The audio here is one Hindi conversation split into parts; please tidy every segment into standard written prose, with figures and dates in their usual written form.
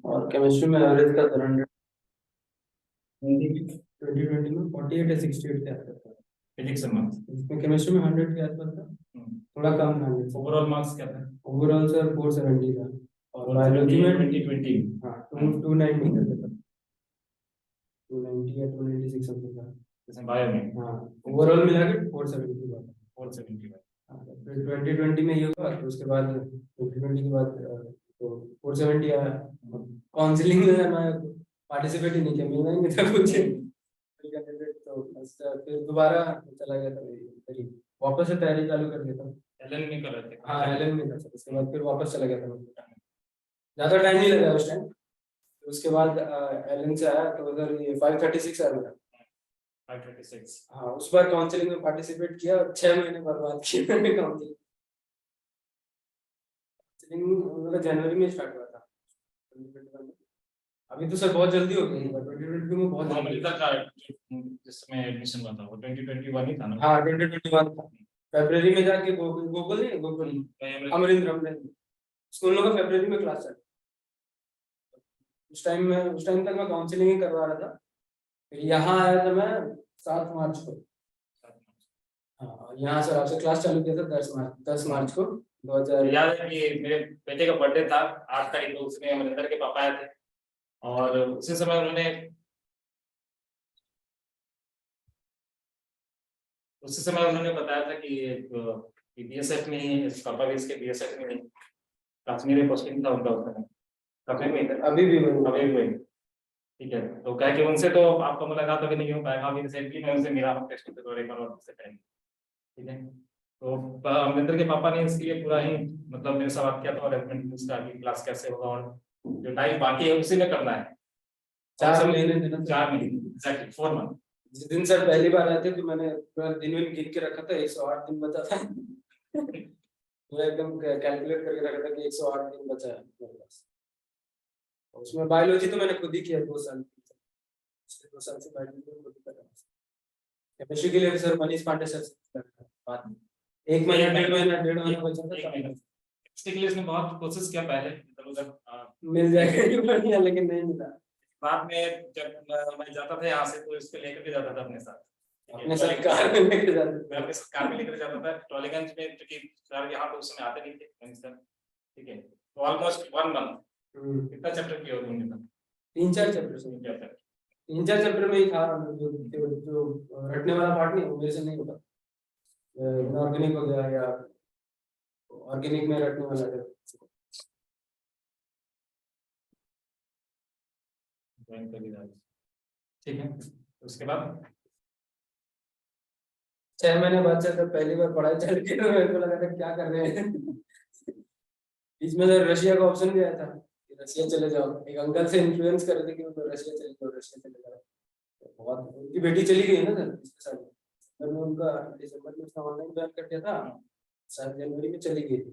और केमिस्ट्री में एवरेज का 100 2020 में 48 या 68 के आसपास था। फिजिक्स में मार्क्स इसमें केमिस्ट्री में 100 के आसपास था, थोड़ा कम था। ओवरऑल मार्क्स क्या था? ओवरऑल सर 470 था और बायोलॉजी में 2020 हाँ 290 कर था, 290 या 296 समथिंग था इसमें बायो में। हाँ ओवरऑल मिला के 470 था। 470 फिर 2020 में ये हुआ, तो उसके बाद 2020 के बाद तो 470 आया। काउंसलिंग में मैं पार्टिसिपेट ही नहीं किया, मिलना ही नहीं था कुछ तो बस फिर दोबारा चला गया था, फिर वापस से तैयारी चालू कर दिया था। एलन में कर रहे थे? हाँ एलन में था, उसके बाद फिर वापस चला गया था। ज़्यादा टाइम नहीं लगा उस टाइम, उसके बाद एलन से आया तो उधर ये 536 आया मेरा। 536 हाँ उस बार काउंसलिंग में पार्टिसिपेट किया, 6 महीने बर्बाद किए मैंने काउंसलिंग। मेरा जनवरी में स्टार्ट हुआ था 2021 में। अभी तो सर बहुत जल्दी हो गई, 2022 में बहुत जल्दी था जिसमें एडमिशन हुआ था वो 2021 ही था ना? हाँ 2021 था। फरवरी में जाके गूगल नहीं गूगल अमरिंद्र स्कूल लोगों का फरवरी में क्लास चला। उस टाइम तक मैं काउंसलिंग ही करवा रहा था। फिर यहाँ आया था मैं 7 मार्च को। हाँ यहाँ सर आपसे क्लास चालू किया था 10 मार्च को 2000। याद है कि मेरे बेटे का बर्थडे था 8 तारीख को, उसमें अमरिंदर के पापा आए थे और उसी समय उन्होंने बताया था कि बीएसएफ में ही पापा भी इसके बीएसएफ में कश्मीर पोस्टिंग था उनका उस समय। अभी भी वही ठीक है। तो कह के उनसे तो आपका मुलाकात अभी नहीं हो पाएगा, अभी रिसेंटली मैं उनसे मिला हूँ टेस्ट तो एक बार और से पहले, ठीक है। तो अमरिंदर के पापा ने इसके लिए पूरा ही मतलब मेरे से बात किया था और रेकमेंड स्टार्ट की क्लास कैसे होगा और जो टाइम बाकी है उसी में करना है। 4 महीने 4 महीने एग्जैक्टली 4 मंथ। जिस दिन सर पहली बार आए थे तो मैंने पूरा दिन में गिन के रखा था, 108 दिन बचा था पूरा एकदम कैलकुलेट करके रखा था कि 108 दिन बचा है मेरे पास। उसमें बायोलॉजी तो मैंने खुद ही किया 2 साल, पिछले 2 साल से बायोलॉजी में खुद ही कर रहा हूँ। केमिस्ट्री के लिए सर मनीष पांडे सर से बात में 1 महीना 1.5 महीना बचा था। इसके लिए इसने बहुत कोशिश किया पहले इधर उधर मिल जाएगा बढ़िया, लेकिन नहीं मिला। बाद में जब मैं जाता था यहाँ से तो इसको लेकर के जाता था अपने साथ कार में लेकर जाता था। मैं अपने कार में लेकर जाता था टॉलीगंज में, क्योंकि सर यहाँ पे उस समय आते नहीं थे सर, ठीक है। तो ऑलमोस्ट 1 मंथ कितना चैप्टर किया तुमने? 3-4 चैप्टर 3-4 चैप्टर में ही था। जो रटने वाला पार्ट नहीं वो मेरे से नहीं होता, ऑर्गेनिक हो गया या ऑर्गेनिक में रटने वाला है। ठीक है। उसके बाद 6 महीने बाद से पहली बार पढ़ाई चल के तो मेरे को लगा था क्या कर रहे हैं बीच में तो रशिया का ऑप्शन भी आया था कि रशिया चले जाओ, एक अंकल से इन्फ्लुएंस कर रहे थे कि वो रशिया चले जाओ। बहुत उनकी बेटी चली गई है ना सर पिछले साल में, उनका दिसंबर में उसका ऑनलाइन ज्वाइन कर दिया था, शायद जनवरी में चली गई थी।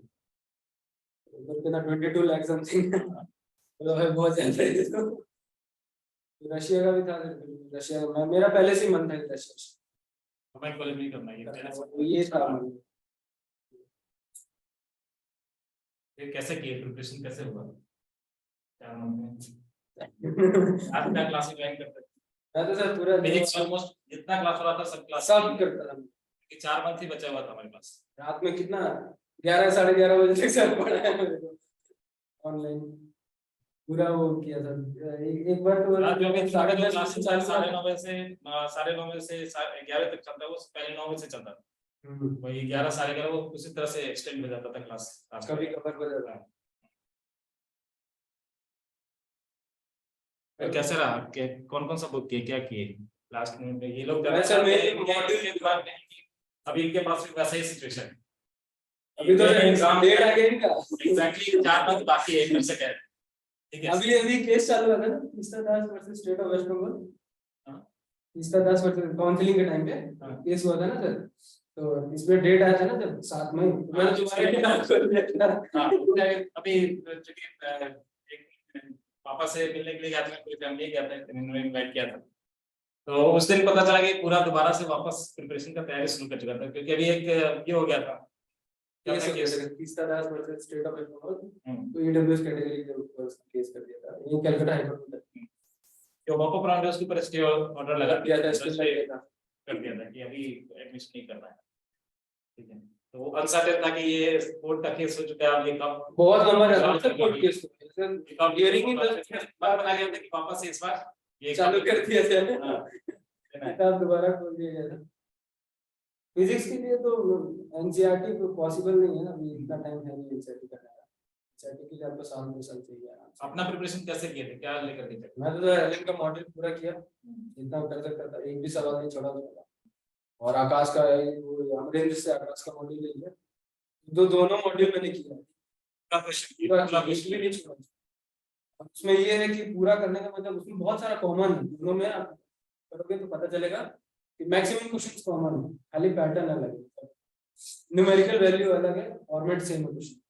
उधर कितना 22 लाख समथिंग मतलब है बहुत ज्यादा है। तो रशिया का भी था, रशिया में मेरा पहले से मन था रशिया हमें कॉलेज नहीं करना ये था। ये कैसे किए, प्रिपरेशन कैसे हुआ 4 मंथ में? आप क्या क्लास में ज्वाइन करते थे? मैं तो सर पूरा फिजिक्स ऑलमोस्ट जितना क्लास हो रहा था सब क्लास सब करता था, कि 4 मंथ ही बचा हुआ था हमारे पास। रात में कितना 11-11:30 बजे तक सर पढ़ाया मेरे को ऑनलाइन, पूरा वो किया था। एक बार तो रात में भी साढ़े 9 बजे से 11 तक चलता है, वो पहले 9 बजे से चलता था, वही 11-11:30 वो उसी तरह से एक्सटेंड हो जाता था क्लास, कभी कभार हो जाता है। फिर कैसे रहा कि कौन सा बुक किए, क्या किए लास्ट में? ये लोग अभी इनके पास भी वैसा ही सिचुएशन है, अभी तो एग्जाम डेट आ गया इनका एग्जैक्टली 4 मंथ बाकी है, से कह ठीक है। अभी केस चालू हुआ था ना, तीसरा Das versus state of West Bengal, तीसरा दास वर्सेस काउंसलिंग के टाइम पे केस हुआ था ना सर, तो इसमें डेट आया था ना जब 7 मई, मैंने तुम्हारे अभी पापा से मिलने के लिए गया था, पूरी फैमिली गया था, इन्होंने इनवाइट किया था। तो उस दिन पता चला कि पूरा दोबारा से वापस प्रिपरेशन का तैयारी शुरू कर चुका था, क्योंकि अभी एक ये हो गया था क्या केस था हो गया केस? था तीसरा Das versus state of Bengal, हम्म। तो ईडब्ल्यूएस कैटेगरी के ऊपर केस कर दिया था ये कलकत्ता हाई कोर्ट में जो वापस ब्रांड है उसके ऊपर स्टे ऑर्डर लगा किया था, स्टे स्टे किया था। कर दिया था कि अभी एडमिशन नहीं करना है, ठीक है। तो अनसर्टेन था कि ये कोर्ट का केस हो चुका है, अब ये कब बहुत लंबा रहता है कब सर कोर्ट केस कब हियरिंग ही बात बना गया था कि वापस से इस बार ये चालू कर दिया था हाँ, किताब दोबारा खोल दिया गया था। फिजिक्स के लिए तो एनसीईआरटी तो पॉसिबल नहीं है, अभी इतना टाइम है नहीं एनसीईआरटी करने का। एनसीईआरटी के लिए आपको साल 2 साल चाहिए आराम से। अपना प्रिपरेशन कैसे किए थे, क्या लेकर के थे? मैं तो एलएन का मॉडल पूरा किया जितना कर सकता था, एक भी सवाल नहीं छोड़ा उसका। और आकाश का वो अमरेंद्र से आकाश का मॉडल ले लिया, दोनों मॉड्यूल मैंने किया क्या क्वेश्चन पूरा किया, एक भी नहीं छोड़ा। अब उसमें ये है कि पूरा करने का मतलब उसमें बहुत सारा कॉमन है, दोनों में आप करोगे तो पता चलेगा कि मैक्सिमम क्वेश्चंस कॉमन है, खाली पैटर्न अलग है, न्यूमेरिकल वैल्यू अलग है, फॉर्मेट सेम है क्वेश्चन।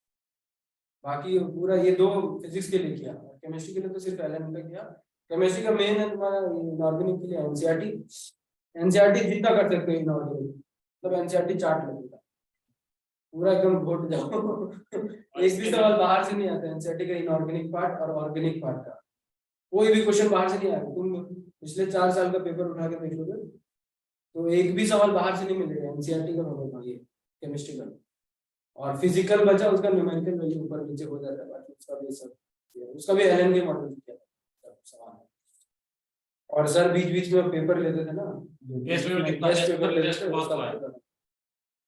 बाकी पूरा ये 2 फिजिक्स के लिए किया, और केमिस्ट्री के लिए तो सिर्फ एलएन का किया। केमिस्ट्री का मेन है तुम्हारा इनऑर्गेनिक के लिए एनसीईआरटी, एनसीईआरटी जितना कर सकते हो इनऑर्गेनिक, मतलब एनसीईआरटी चार्ट लगेगा पूरा एकदम घोट जाओ एक भी सवाल बाहर से नहीं आता एनसीईआरटी का इनऑर्गेनिक पार्ट और ऑर्गेनिक पार्ट का, कोई भी क्वेश्चन बाहर से नहीं आएगा। तुम पिछले 4 साल का पेपर उठा के देख लोगे तो एक भी सवाल बाहर से नहीं मिलेगा एनसीईआरटी का होगा ये केमिस्ट्री का। और फिजिकल बचा उसका न्यूमेरिकल वैल्यू ऊपर नीचे हो जाता है, बाकी उसका भी सब उसका भी एलएन के मॉडल किया था सवाल। और सर बीच बीच में पेपर लेते थे ना, टेस्ट पेपर कितना टेस्ट पेपर लेते थे बहुत उसका हुआ है। पेपर।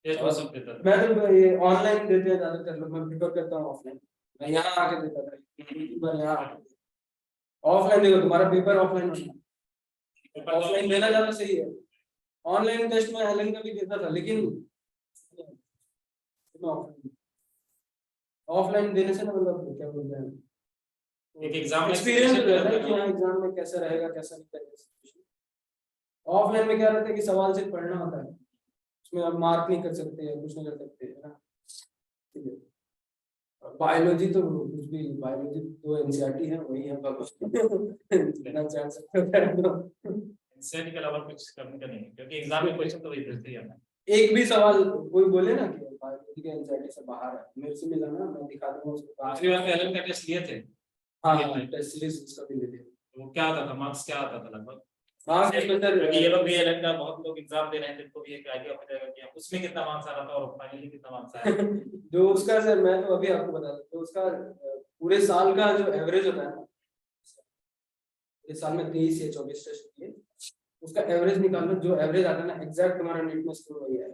टेस्ट बहुत सब देता था। मैं तो ये ऑनलाइन देते हैं ज्यादातर लोग, मैं प्रिफर करता हूँ ऑफलाइन, मैं यहाँ आके देता था, पर यहाँ ऑफलाइन देखो तुम्हारा पेपर ऑफलाइन होना, ऑफलाइन देना ज्यादा सही है। ऑनलाइन टेस्ट में एलएन का भी देता था, लेकिन ऑफलाइन देने से ना मतलब क्या बोलते हैं, एक एग्जाम एक्सपीरियंस हो जाता है कि हाँ एग्जाम में कैसा रहेगा कैसा नहीं रहेगा। ऑफलाइन में क्या रहता है कि सवाल सिर्फ पढ़ना होता है, उसमें आप मार्क नहीं कर सकते हैं, कुछ नहीं कर सकते है ना। बायोलॉजी तो कुछ भी, बायोलॉजी 2 एनसीईआरटी है वही है जितना जान सकते हो। एनसीईआरटी के अलावा कुछ करने का नहीं है, क्योंकि एग्जाम में क्वेश्चन तो वही पूछते ही आना। एक भी सवाल कोई बोले ना कि बायोलॉजी के एनसीईआरटी से बाहर है, मेरे से मिला ना, मैं दिखा दूंगा उसको। आखिरी बार में एलएन का टेस्ट लिए थे? हाँ टेस्ट सीरीज उसका भी ले लिया। वो क्या आता था, मार्क्स क्या आता था लगभग? मार्क्स क्योंकि ये लोग भी एलएन का बहुत लोग एग्जाम दे रहे हैं, जिनको भी एक आइडिया हो जाएगा कि उसमें कितना मार्क्स आ रहा था और फाइनली कितना मार्क्स आया। जो उसका सर मैं तो अभी आपको बता दूं, तो उसका पूरे साल का जो एवरेज होता है ना, पूरे साल में 23 या 24 टेस्ट किए, उसका एवरेज निकालना, जो एवरेज आता है ना एग्जैक्ट तुम्हारा नीट में स्कोर वही है।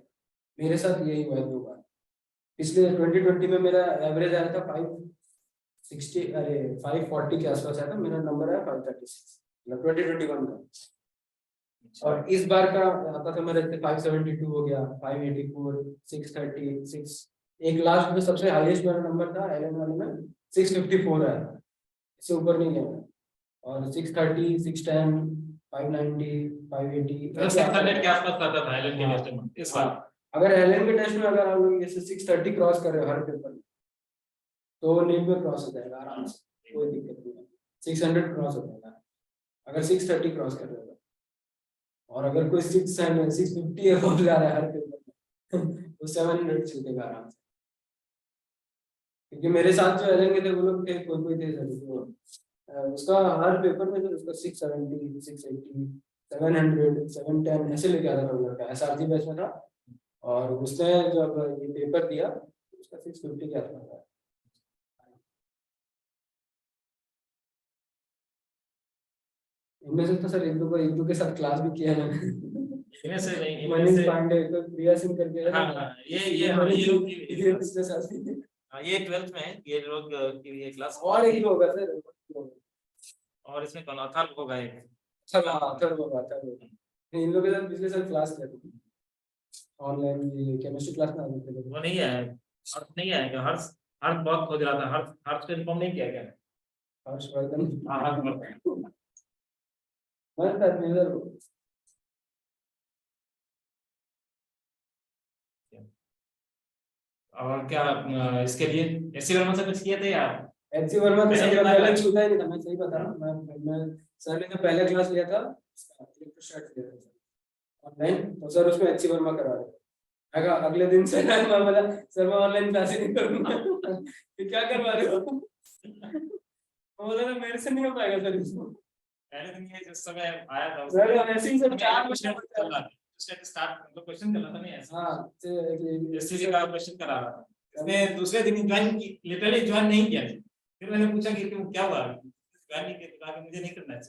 मेरे साथ यही हुआ है 2 बार। पिछले 2020 में मेरा एवरेज आया था 560, अरे 540 के आसपास आया था, मेरा नंबर आया 536, मतलब 2021 का। और इस बार का आता था मेरा 572 हो गया, 584, 636, एक लास्ट में सबसे हाईएस्ट मेरा नंबर था एलएन वाले में 654 आया था, इससे ऊपर नहीं गया। और 630, 610, 590, 580 600 के आसपास आता था एलएन के टेस्ट में इस बार। अगर एलएन के टेस्ट में अगर आप लोग जैसे 630 क्रॉस कर रहे हो हर पेपर में, तो नीट में क्रॉस हो जाएगा आराम से, कोई दिक्कत नहीं है। 600 क्रॉस हो जाएगा अगर 630 क्रॉस कर रहे हो। और अगर कोई 650 हो जा रहा है हर पेपर में तो 700 छूटेगा आराम से। क्योंकि मेरे साथ जो एलएन के थे वो लोग थे, कोई थे सर, उसका हर पेपर में तो उसका 670, 680, 700, 710 ऐसे लेके आता था वो लड़का, एसआरजी बैच में था। और उसने जब ये पेपर दिया उसका 650 के आसपास था। इनमें से तो सर एक दो के साथ क्लास भी किया है इनमें से नहीं, मनीष पांडे तो प्रिया सिंह करके है हाँ, ना, ये लोग की ये पिछले साल से। ये 12th में है ये लोग की ये क्लास। और एक होगा सर, और इसमें कौन अथर्व होगा एक। अच्छा हाँ अथर्व होगा, इन लोगों के साथ पिछले साल क्लास किया था ऑनलाइन, ये केमिस्ट्री क्लास में आते थे। वो नहीं है, हर्ष नहीं आएगा, हर्ष हर्ष बहुत खोज रहा था, हर्ष हर्ष को इन्फॉर्म नहीं किया क्या? हर्षवर्धन हाँ हर्षवर्धन। मैं था मेजर और क्या इसके लिए एससी वर्मा से कुछ किए थे यार? एचसी वर्मा तो मैंने सर बताया। पहले छूटा ही नहीं था, मैं सही बता रहा हूँ। मैं सर ने जो पहले क्लास लिया था इलेक्ट्रोस्टैटिक्स लिया था ऑनलाइन, तो सर उसमें एचसी वर्मा करा रहे थे। अगले दिन से मैं बोला सर मैं ऑनलाइन क्लास ही नहीं करूंगा। फिर क्या करवा रहे हो? मैं बोला था मेरे से नहीं हो पाएगा सर इसको। पहले दिन ये जिस समय आया था सर ऐसे ही सर 4 क्वेश्चन चल रहा था, स्टार्ट मतलब क्वेश्चन चल रहा था नहीं ऐसा। हाँ एससीसी का क्वेश्चन करा रहा था, इसने दूसरे दिन ज्वाइन की, लिटरली ज्वाइन नहीं किया। फिर मैंने पूछा कि क्यों क्या हुआ, ज्वाइन नहीं किया, तो कहा कि मुझे नहीं करना है।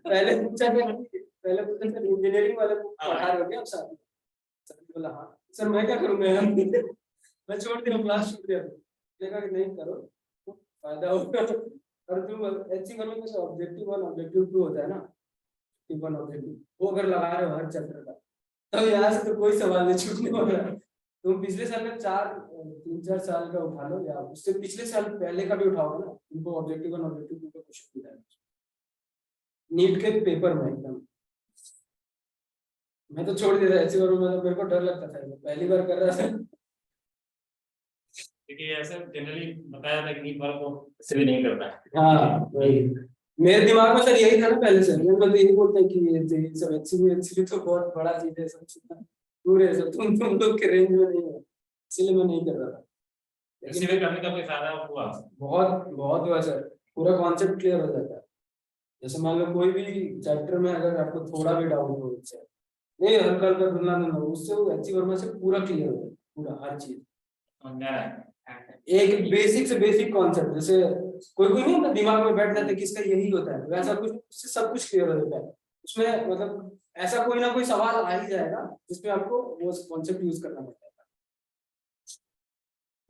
पहले पूछा सर इंजीनियरिंग वाले को पढ़ा रहे हो क्या आप साथ में? सर ने बोला हाँ। सर मैं क्या करूंगा? मैं छोड़ दिया, क्लास छोड़ दिया। देखा कि नहीं करो तो फायदा होगा। और तुम एचसी करो में ऑब्जेक्टिव 1 ऑब्जेक्टिव 2 होता है ना, ऑब्जेक्टिव 1 ऑब्जेक्टिव वो अगर लगा रहे हो हर चैप्टर का, तब यहाँ से तो कोई सवाल नहीं छूटने वाला। तुम पिछले साल का 3-4 साल का उठा लो, या उससे पिछले साल पहले का भी उठाओगे ना, तुमको ऑब्जेक्टिव 1 ऑब्जेक्टिव 2 का क्वेश्चन मिला है नीट के पेपर में एकदम। मैं तो छोड़ दिया था ऐसे बार में, मेरे को डर लगता था, पहली बार कर रहा था। क्योंकि ऐसे जनरली बताया था कि नीट वालों को इससे भी नहीं करना है। हाँ वही मेरे दिमाग में सर यही था ना पहले से। मैं तो यही बोलते हैं कि ये सब एक्चुअली तो बहुत बड़ा चीज है, सब पूरे सब तुम लोग के रेंज में नहीं है, इसलिए मैं नहीं कर रहा था। इसी में करने का कोई फायदा हुआ? बहुत बहुत हुआ सर, पूरा कॉन्सेप्ट क्लियर हो जाता है। जैसे मान लो कोई भी चैप्टर में अगर आपको थोड़ा भी डाउट हो, उससे नहीं हल्का हल्का ढूंढना ना हो, उससे वो एचसी वर्मा से पूरा क्लियर हो जाता है, पूरा हर चीज। एक बेसिक से बेसिक कॉन्सेप्ट, जैसे कोई कोई नहीं होता दिमाग में बैठ जाता है कि इसका यही होता है, वैसा कुछ उससे सब कुछ क्लियर हो जाता है उसमें। मतलब ऐसा कोई ना कोई सवाल आ ही जाएगा जिसमें आपको वो कॉन्सेप्ट यूज करना पड़ता है।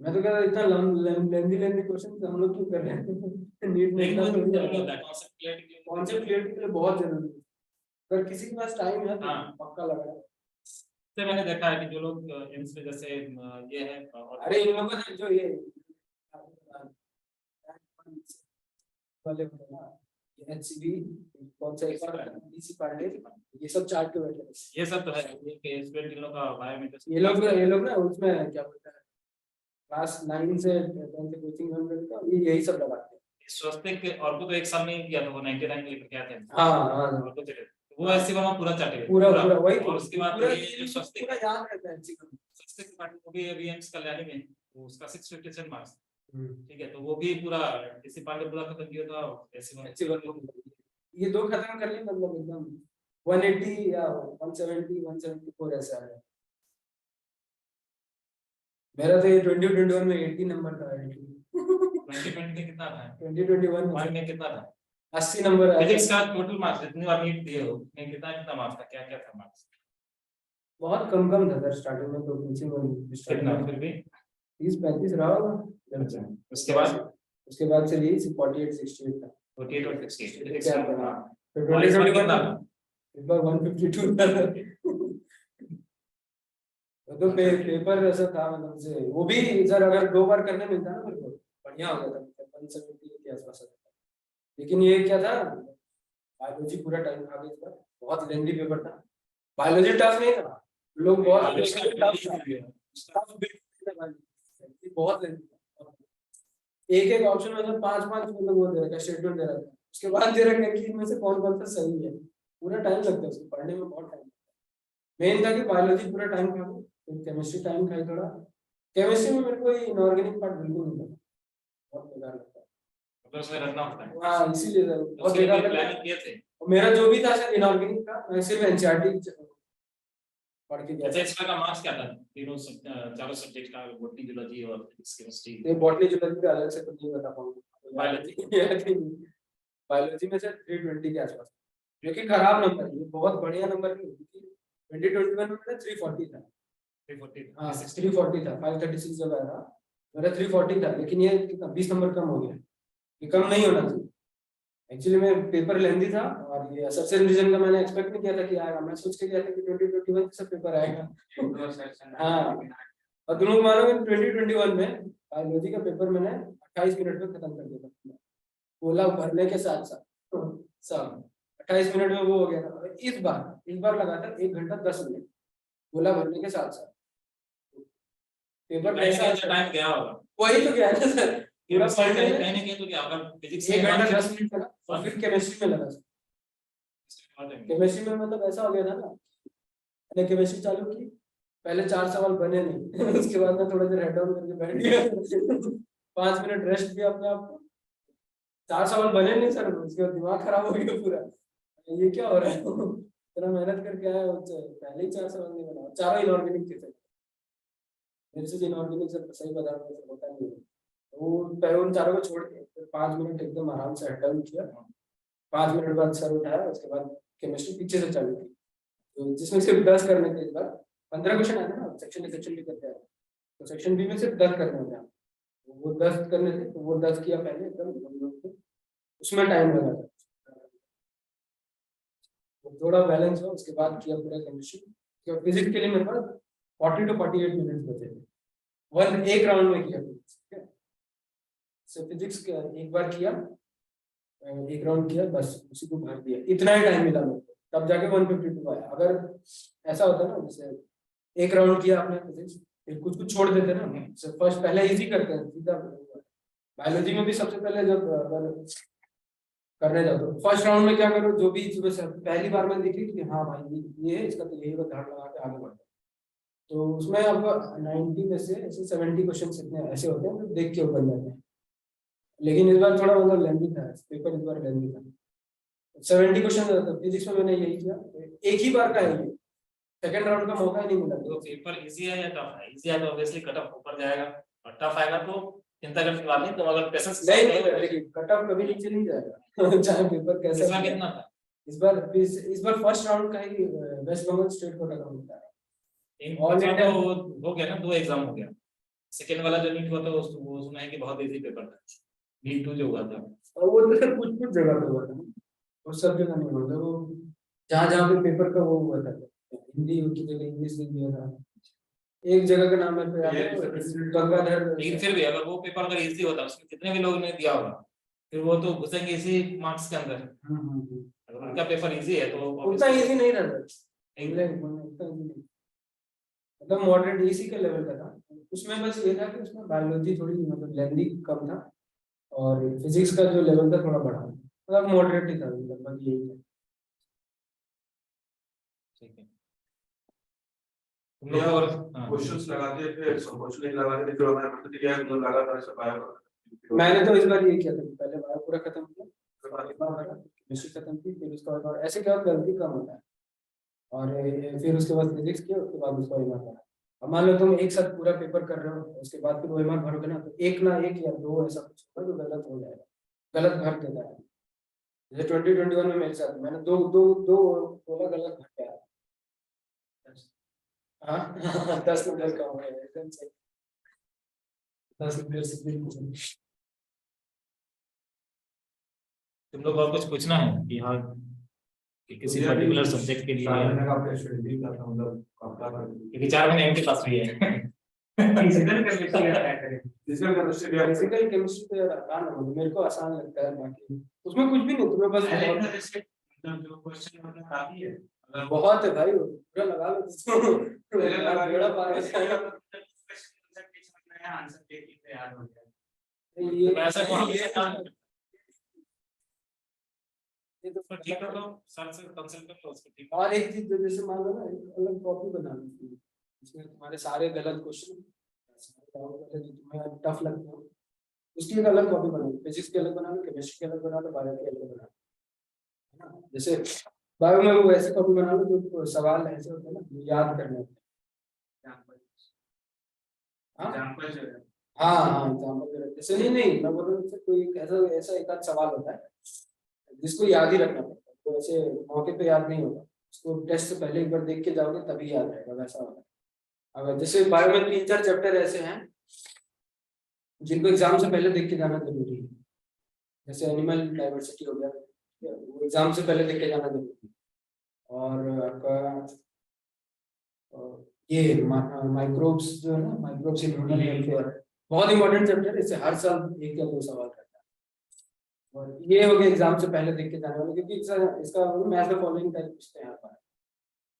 मैं तो कह रहा इतना लेंदी क्वेश्चन हम लोग क्यों कर रहे हैं? नीट में कॉन्सेप्ट क्लियरिटी के लिए बहुत जरूरी है। अगर किसी के पास टाइम है तो पक्का लगा। से मैंने देखा है कि जो लोग एम्स में जैसे ये है, अरे इन लोगों का जो ये वाले एचसीबी कौन सा एक डीसी पांडे, ये सब चार्ट के बैठे हैं। ये सब तो है, ये स्टूडेंट इन लोग का बायोमेट्रिक। ये लोग ना उसमें क्या बोलते हैं, क्लास 9 से 10 से कोचिंग में करते हैं, ये यही सब लगाते हैं। स्वस्तिक और को तो एक साल में ही किया था, वो 99 लेकर क्या थे। हाँ हाँ और को चले वो ऐसे वहां पूरा चाटे पूरा वही। और उसके बाद ये स्वस्तिक पूरा याद रहता है एचसीबी। स्वस्तिक पार्ट वो भी अभी एम्स कल्याणी में, वो उसका 657 मार्क्स, ठीक है, तो वो भी पूरा इसी पार्ट पूरा खत्म किया था ऐसे ये दो खत्म कर लिए, मतलब एकदम 180 या 170 174 ऐसा है। मेरा तो ये 2021 में 80 नंबर था। 2020 में कितना था? 2021 में कितना था? 80 नंबर है। फिजिक्स का टोटल मार्क्स जितनी बार नीट दिए हो, में कितना मार्क्स था, क्या था मार्क्स? बहुत कम था सर स्टार्टिंग में, तो पीछे कितना फिर भी 30-35 रहा होगा। अच्छा, उसके बाद से यही 48 68 था। 48 और 68 क्या था? तो 2021 कितना था? इस बार 152 था। तो पेपर ऐसा था, मतलब से वो भी सर अगर 2 बार करने मिलता ना मेरे को बढ़िया हो जाता, 170 के आसपास। लेकिन ये क्या था, बायोलॉजी पूरा टाइम खा गया इस बार, बहुत लेंथी पेपर था। बायोलॉजी टफ नहीं था, लोग बहुत लेंथी था। एक ऑप्शन में तो 5-5 मतलब वो दे रखा है, स्टेटमेंट दे रखा है, उसके बाद दे रखा है कि इनमें से कौन कौन सा सही है। पूरा टाइम लगता है उसको पढ़ने में, बहुत टाइम। मेन था कि बायोलॉजी पूरा टाइम खा गया, फिर केमिस्ट्री टाइम खाई थोड़ा। केमिस्ट्री में मेरे को इनऑर्गेनिक पार्ट बिल्कुल नहीं लगा, बहुत बेकार लगता है। मतलब उसमें रखना होता है। हाँ इसीलिए बहुत बेकार प्लानिंग किए थे। मेरा जो भी था सर इनऑर्गेनिक का, मैं सिर्फ एनसीईआरटी पढ़ के गया। अच्छा, इसका का मार्क्स क्या था? तीनों चारों सब्जेक्ट का, बॉटनी जूलॉजी और फिजिक्स केमिस्ट्री। ये बॉटनी जूलॉजी का अलग से तो नहीं बता पाऊंगा। बायोलॉजी में सर 320 के आसपास, जो कि खराब नंबर है, बहुत बढ़िया नंबर नहीं, क्योंकि 2021 में मेरा 340 था। 340 हाँ 340 था, 536 जब आया था मेरा 340 था। लेकिन ये कितना 20 नंबर कम हो गया, ये कम नहीं होना चाहिए। एक्चुअली में पेपर लेंदी था, और ये सबसे रिवीजन का मैंने एक्सपेक्ट नहीं किया था कि आएगा। मैं सोच के गया था कि 2021 से पेपर आएगा। हाँ और तुम लोग मानोगे 2021 में बायोलॉजी का पेपर मैंने 28 मिनट में खत्म कर दिया था, बोला भरने के साथ साथ सब 28 मिनट में वो हो गया था। इस बार लगातार 1 घंटा 10 मिनट बोला भरने के साथ साथ पेपर कैसा टाइम गया होगा। वही तो गया ना सर, पूरा पढ़ने में कहने के तो क्या आपका फिजिक्स 1 घंटा 10 मिनट लगा, और फिर केमिस्ट्री में लगा। केमिस्ट्री में मतलब ऐसा हो गया था ना, मैंने केमिस्ट्री चालू की, पहले 4 सवाल बने नहीं उसके बाद मैं थोड़ा देर हेड डाउन करके बैठ गया 5 मिनट रेस्ट दिया अपने आप को। 4 सवाल बने नहीं सर, उसके बाद दिमाग खराब हो गया पूरा, ये क्या हो रहा है इतना मेहनत करके आया पहले ही 4 सवाल नहीं बना, चारों इनऑर्गेनिक थे सर। मेरे से इनऑर्गेनिक सर सही पदार्थ में से होता नहीं है। वो पहले उन चारों को छोड़ के फिर 5 मिनट एकदम आराम से हेड डाउन किया। 5 मिनट बाद सर उठाया, उसके बाद केमिस्ट्री पीछे से चालू की, तो जिसमें सिर्फ 10 करने थे इस बार। 15 क्वेश्चन आए थे ना, सेक्शन ए सेक्शन बी करते हैं, तो सेक्शन बी में सिर्फ 10 करने होते हैं, तो वो 10 करने थे, तो वो 10 किया पहले एकदम, उसमें टाइम लगा था, वो थोड़ा बैलेंस हुआ, उसके बाद किया पूरा केमिस्ट्री। फिजिक्स के लिए मेरे पास 40 to 48 मिनट बचे थे, वन एक राउंड में किया, ठीक है। फिजिक्स एक बार किया, एक राउंड किया, बस उसी को भर दिया, इतना ही टाइम मिला मेरे को, तब जाके 152 आया। अगर ऐसा होता ना, जैसे एक राउंड किया आपने फिजिक्स, फिर कुछ कुछ छोड़ देते ना, फर्स्ट पहले इजी करते हैं सीधा। बायोलॉजी में भी सबसे पहले जब अगर करने जाओ तो फर्स्ट राउंड में क्या करो, जो भी सुबह से पहली बार में देखी कि हाँ भाई ये है, इसका तो यही धार लगा के आगे बढ़ो, तो उसमें आपका 90 में से ऐसे 70 क्वेश्चन इतने ऐसे होते हैं जो देख के ऊपर जाते हैं। लेकिन इस बार थोड़ा मतलब लेंथी था पेपर, इस बार लेंथी था, 70 क्वेश्चन था फिजिक्स में, मैंने यही किया, एक ही बार का है ये, सेकंड राउंड का मौका ही नहीं मिला। तो पेपर इजी है या टफ है? इजी है तो ऑब्वियसली कट ऑफ ऊपर जाएगा, और टफ आएगा तो चिंता करने की बात नहीं, तो अगर पेशेंस नहीं, कट ऑफ कभी नीचे नहीं जाएगा चाहे पेपर कैसा इसमें कितना था? इस बार फर्स्ट राउंड का ही वेस्ट बंगाल स्टेट कोटा का होता है। ऑल इंडिया हो गया ना, 2 एग्जाम हो गया। सेकंड वाला जो नीट हुआ था वो सुना है कि बहुत इजी पेपर था, नीट 2 जो हुआ था, और वो तो सर कुछ कुछ जगह पे हुआ था, वो सब जगह नहीं हुआ था, वो जहाँ जहाँ पे पेपर का वो हुआ था, हिंदी की जगह इंग्लिश लिख दिया था, एक जगह का नाम मेरे को याद है, गंगाधर। लेकिन फिर भी अगर वो पेपर अगर इजी होता, उसमें जितने भी लोगों ने दिया होगा, फिर वो तो घुसेंगे इसी मार्क्स के अंदर। अगर उनका पेपर इजी है तो उतना इजी नहीं रहता, उतना easy नहीं। मतलब मॉडरेट इसी के लेवल का था, उसमें बस ये था कि उसमें बायोलॉजी थोड़ी मतलब लेंथी कम था, और फिजिक्स का जो लेवल था थोड़ा बढ़ा, मतलब मॉडरेट ही था, लगभग यही था। ठीक है, तुम लोग और क्वेश्चंस लगाते थे, क्वेश्चन लगाते थे, फिर हमारे प्रतिक्रिया मतलब लगातार सब आया। मैंने तो इस बार ये किया था कि पहले बायो पूरा खत्म किया, फिर बाद में केमिस्ट्री खत्म की, फिर उसके बाद ऐसे क्या गलती कम होता है, और फिर उसके बाद फिजिक्स किया, उसके बाद उसका ओएमआर भरा। अब मान लो तुम एक साथ पूरा पेपर कर रहे हो, उसके बाद फिर ओएमआर भरोगे ना, तो एक ना एक या दो ऐसा कुछ होगा जो गलत हो जाएगा, गलत भर देता है। जैसे 2021 में मेरे साथ मैंने दो दो दो बोला, गलत भर के आया। हाँ 10 नंबर का हो गया एकदम सही, 10 नंबर से भी कुछ। तुम लोग और कुछ पूछना है कि हाँ कि किसी पर्टिकुलर सब्जेक्ट के लिए, क्योंकि 4 महीने इनके पास भी है फिजिकल केमिस्ट्री तो यार आसान है, मेरे को आसान लगता है, बाकी उसमें कुछ भी नहीं, तुम्हें बस जो क्वेश्चन मतलब काफी है, बहुत है भाई, पूरा लगा लो बेड़ा पार हो जाएगा। आंसर देख के तैयार हो गया। ये ऐसा ये तो ठीक है, तो सर से कंसल्ट कर लो उसको, ठीक। और एक चीज जैसे मान लो ना, एक अलग कॉपी बना लो इसमें तुम्हारे सारे गलत क्वेश्चन जो तुम्हें टफ लगते हो, उसकी एक अलग कॉपी बना लो, फिजिक्स की अलग बना लो, केमिस्ट्री की अलग बना लो, बायो की अलग बना लो, है ना। जैसे बायो में वो ऐसे कॉपी बना लो जो सवाल ऐसे होते हैं ना, जो याद करने होते हैं। हाँ हाँ एग्जाम्पल, जैसे नहीं मैं बोल रहा हूँ, कोई ऐसा ऐसा एक आध सवाल होता है जिसको याद ही रखना पड़ता है, तो ऐसे मौके पे याद नहीं होगा, उसको टेस्ट से पहले एक बार देख के जाओगे तभी याद रहेगा, वैसा होता है। अगर जैसे बायो में 3-4 चैप्टर ऐसे हैं जिनको एग्जाम से पहले देख के जाना जरूरी है, जैसे एनिमल डाइवर्सिटी हो गया, वो एग्जाम से पहले देख के जाना जरूरी है, और आपका ये माइक्रोब्स जो है ना, माइक्रोब्स इन ह्यूमन वेलफेयर, बहुत इंपॉर्टेंट चैप्टर है, इससे हर साल 1 या 2 सवाल रहता है, और ये हो गया एग्जाम से पहले देख के जाने वाले, क्योंकि इसका मैथ द फॉलोइंग टाइप पूछते हैं यहाँ पर,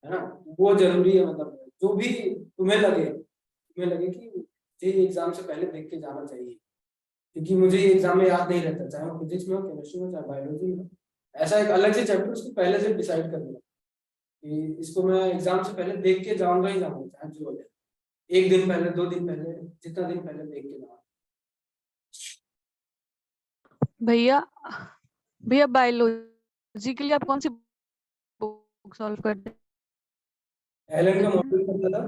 है ना, वो जरूरी है। मतलब जो भी तुम्हें लगे कि ये एग्जाम से पहले देख के जाना चाहिए, क्योंकि मुझे ये एग्जाम में याद नहीं रहता, चाहे वो फिजिक्स में हो, केमिस्ट्री में, चाहे बायोलॉजी में, ऐसा एक अलग से चैप्टर उसको पहले से डिसाइड कर देना, कि इसको मैं एग्जाम से पहले देख के जाऊंगा ही जाऊंगा, चाहे जो हो जाए, 1 दिन पहले, 2 दिन पहले, जितना दिन पहले देख के जाऊंगा। भैया भैया बायोलॉजी के लिए आप कौन सी बुक सॉल्व करते हैं? एलन का मॉडल करता था,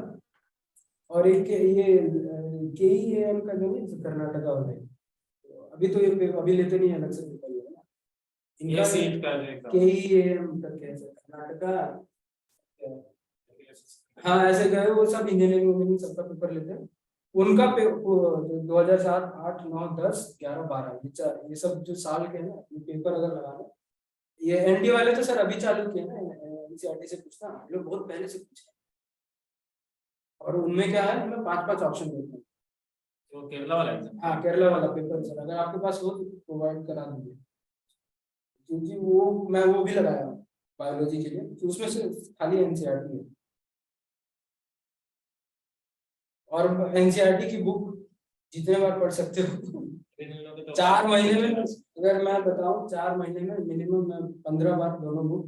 और एक ये KEAM का जो नहीं कर्नाटका वाले, अभी तो ये अभी लेते नहीं है, अलग से पेपर है ना ये सीट का जो एग्जाम KEAM करके है कर्नाटका। हाँ ऐसे गए, वो सब इंजीनियरिंग सबका पेपर लेते हैं। उनका 2007, 8, 9, 10, 11, 12 ये सब जो साल के हैं ना, ये पेपर अगर लगाना, ये ND वाले तो सर अभी चालू किए ना, NCERT से पूछना, हम लोग बहुत पहले से पूछे। और उनमें क्या है, हमें 5 ऑप्शन देते हैं। जो केरला वाला एग्जाम, हाँ केरला वाला पेपर सर, अगर आपके पास हो तो प्रोवाइड करा दीजिए, क्योंकि वो मैं वो भी लगाया बायोलॉजी के लिए, तो उसमें से खाली NCERT है। और NCERT की बुक जितने बार पढ़ सकते हो। 4 महीने में, अगर मैं बताऊं 4 महीने में मिनिमम मैं 15 बार दोनों बुक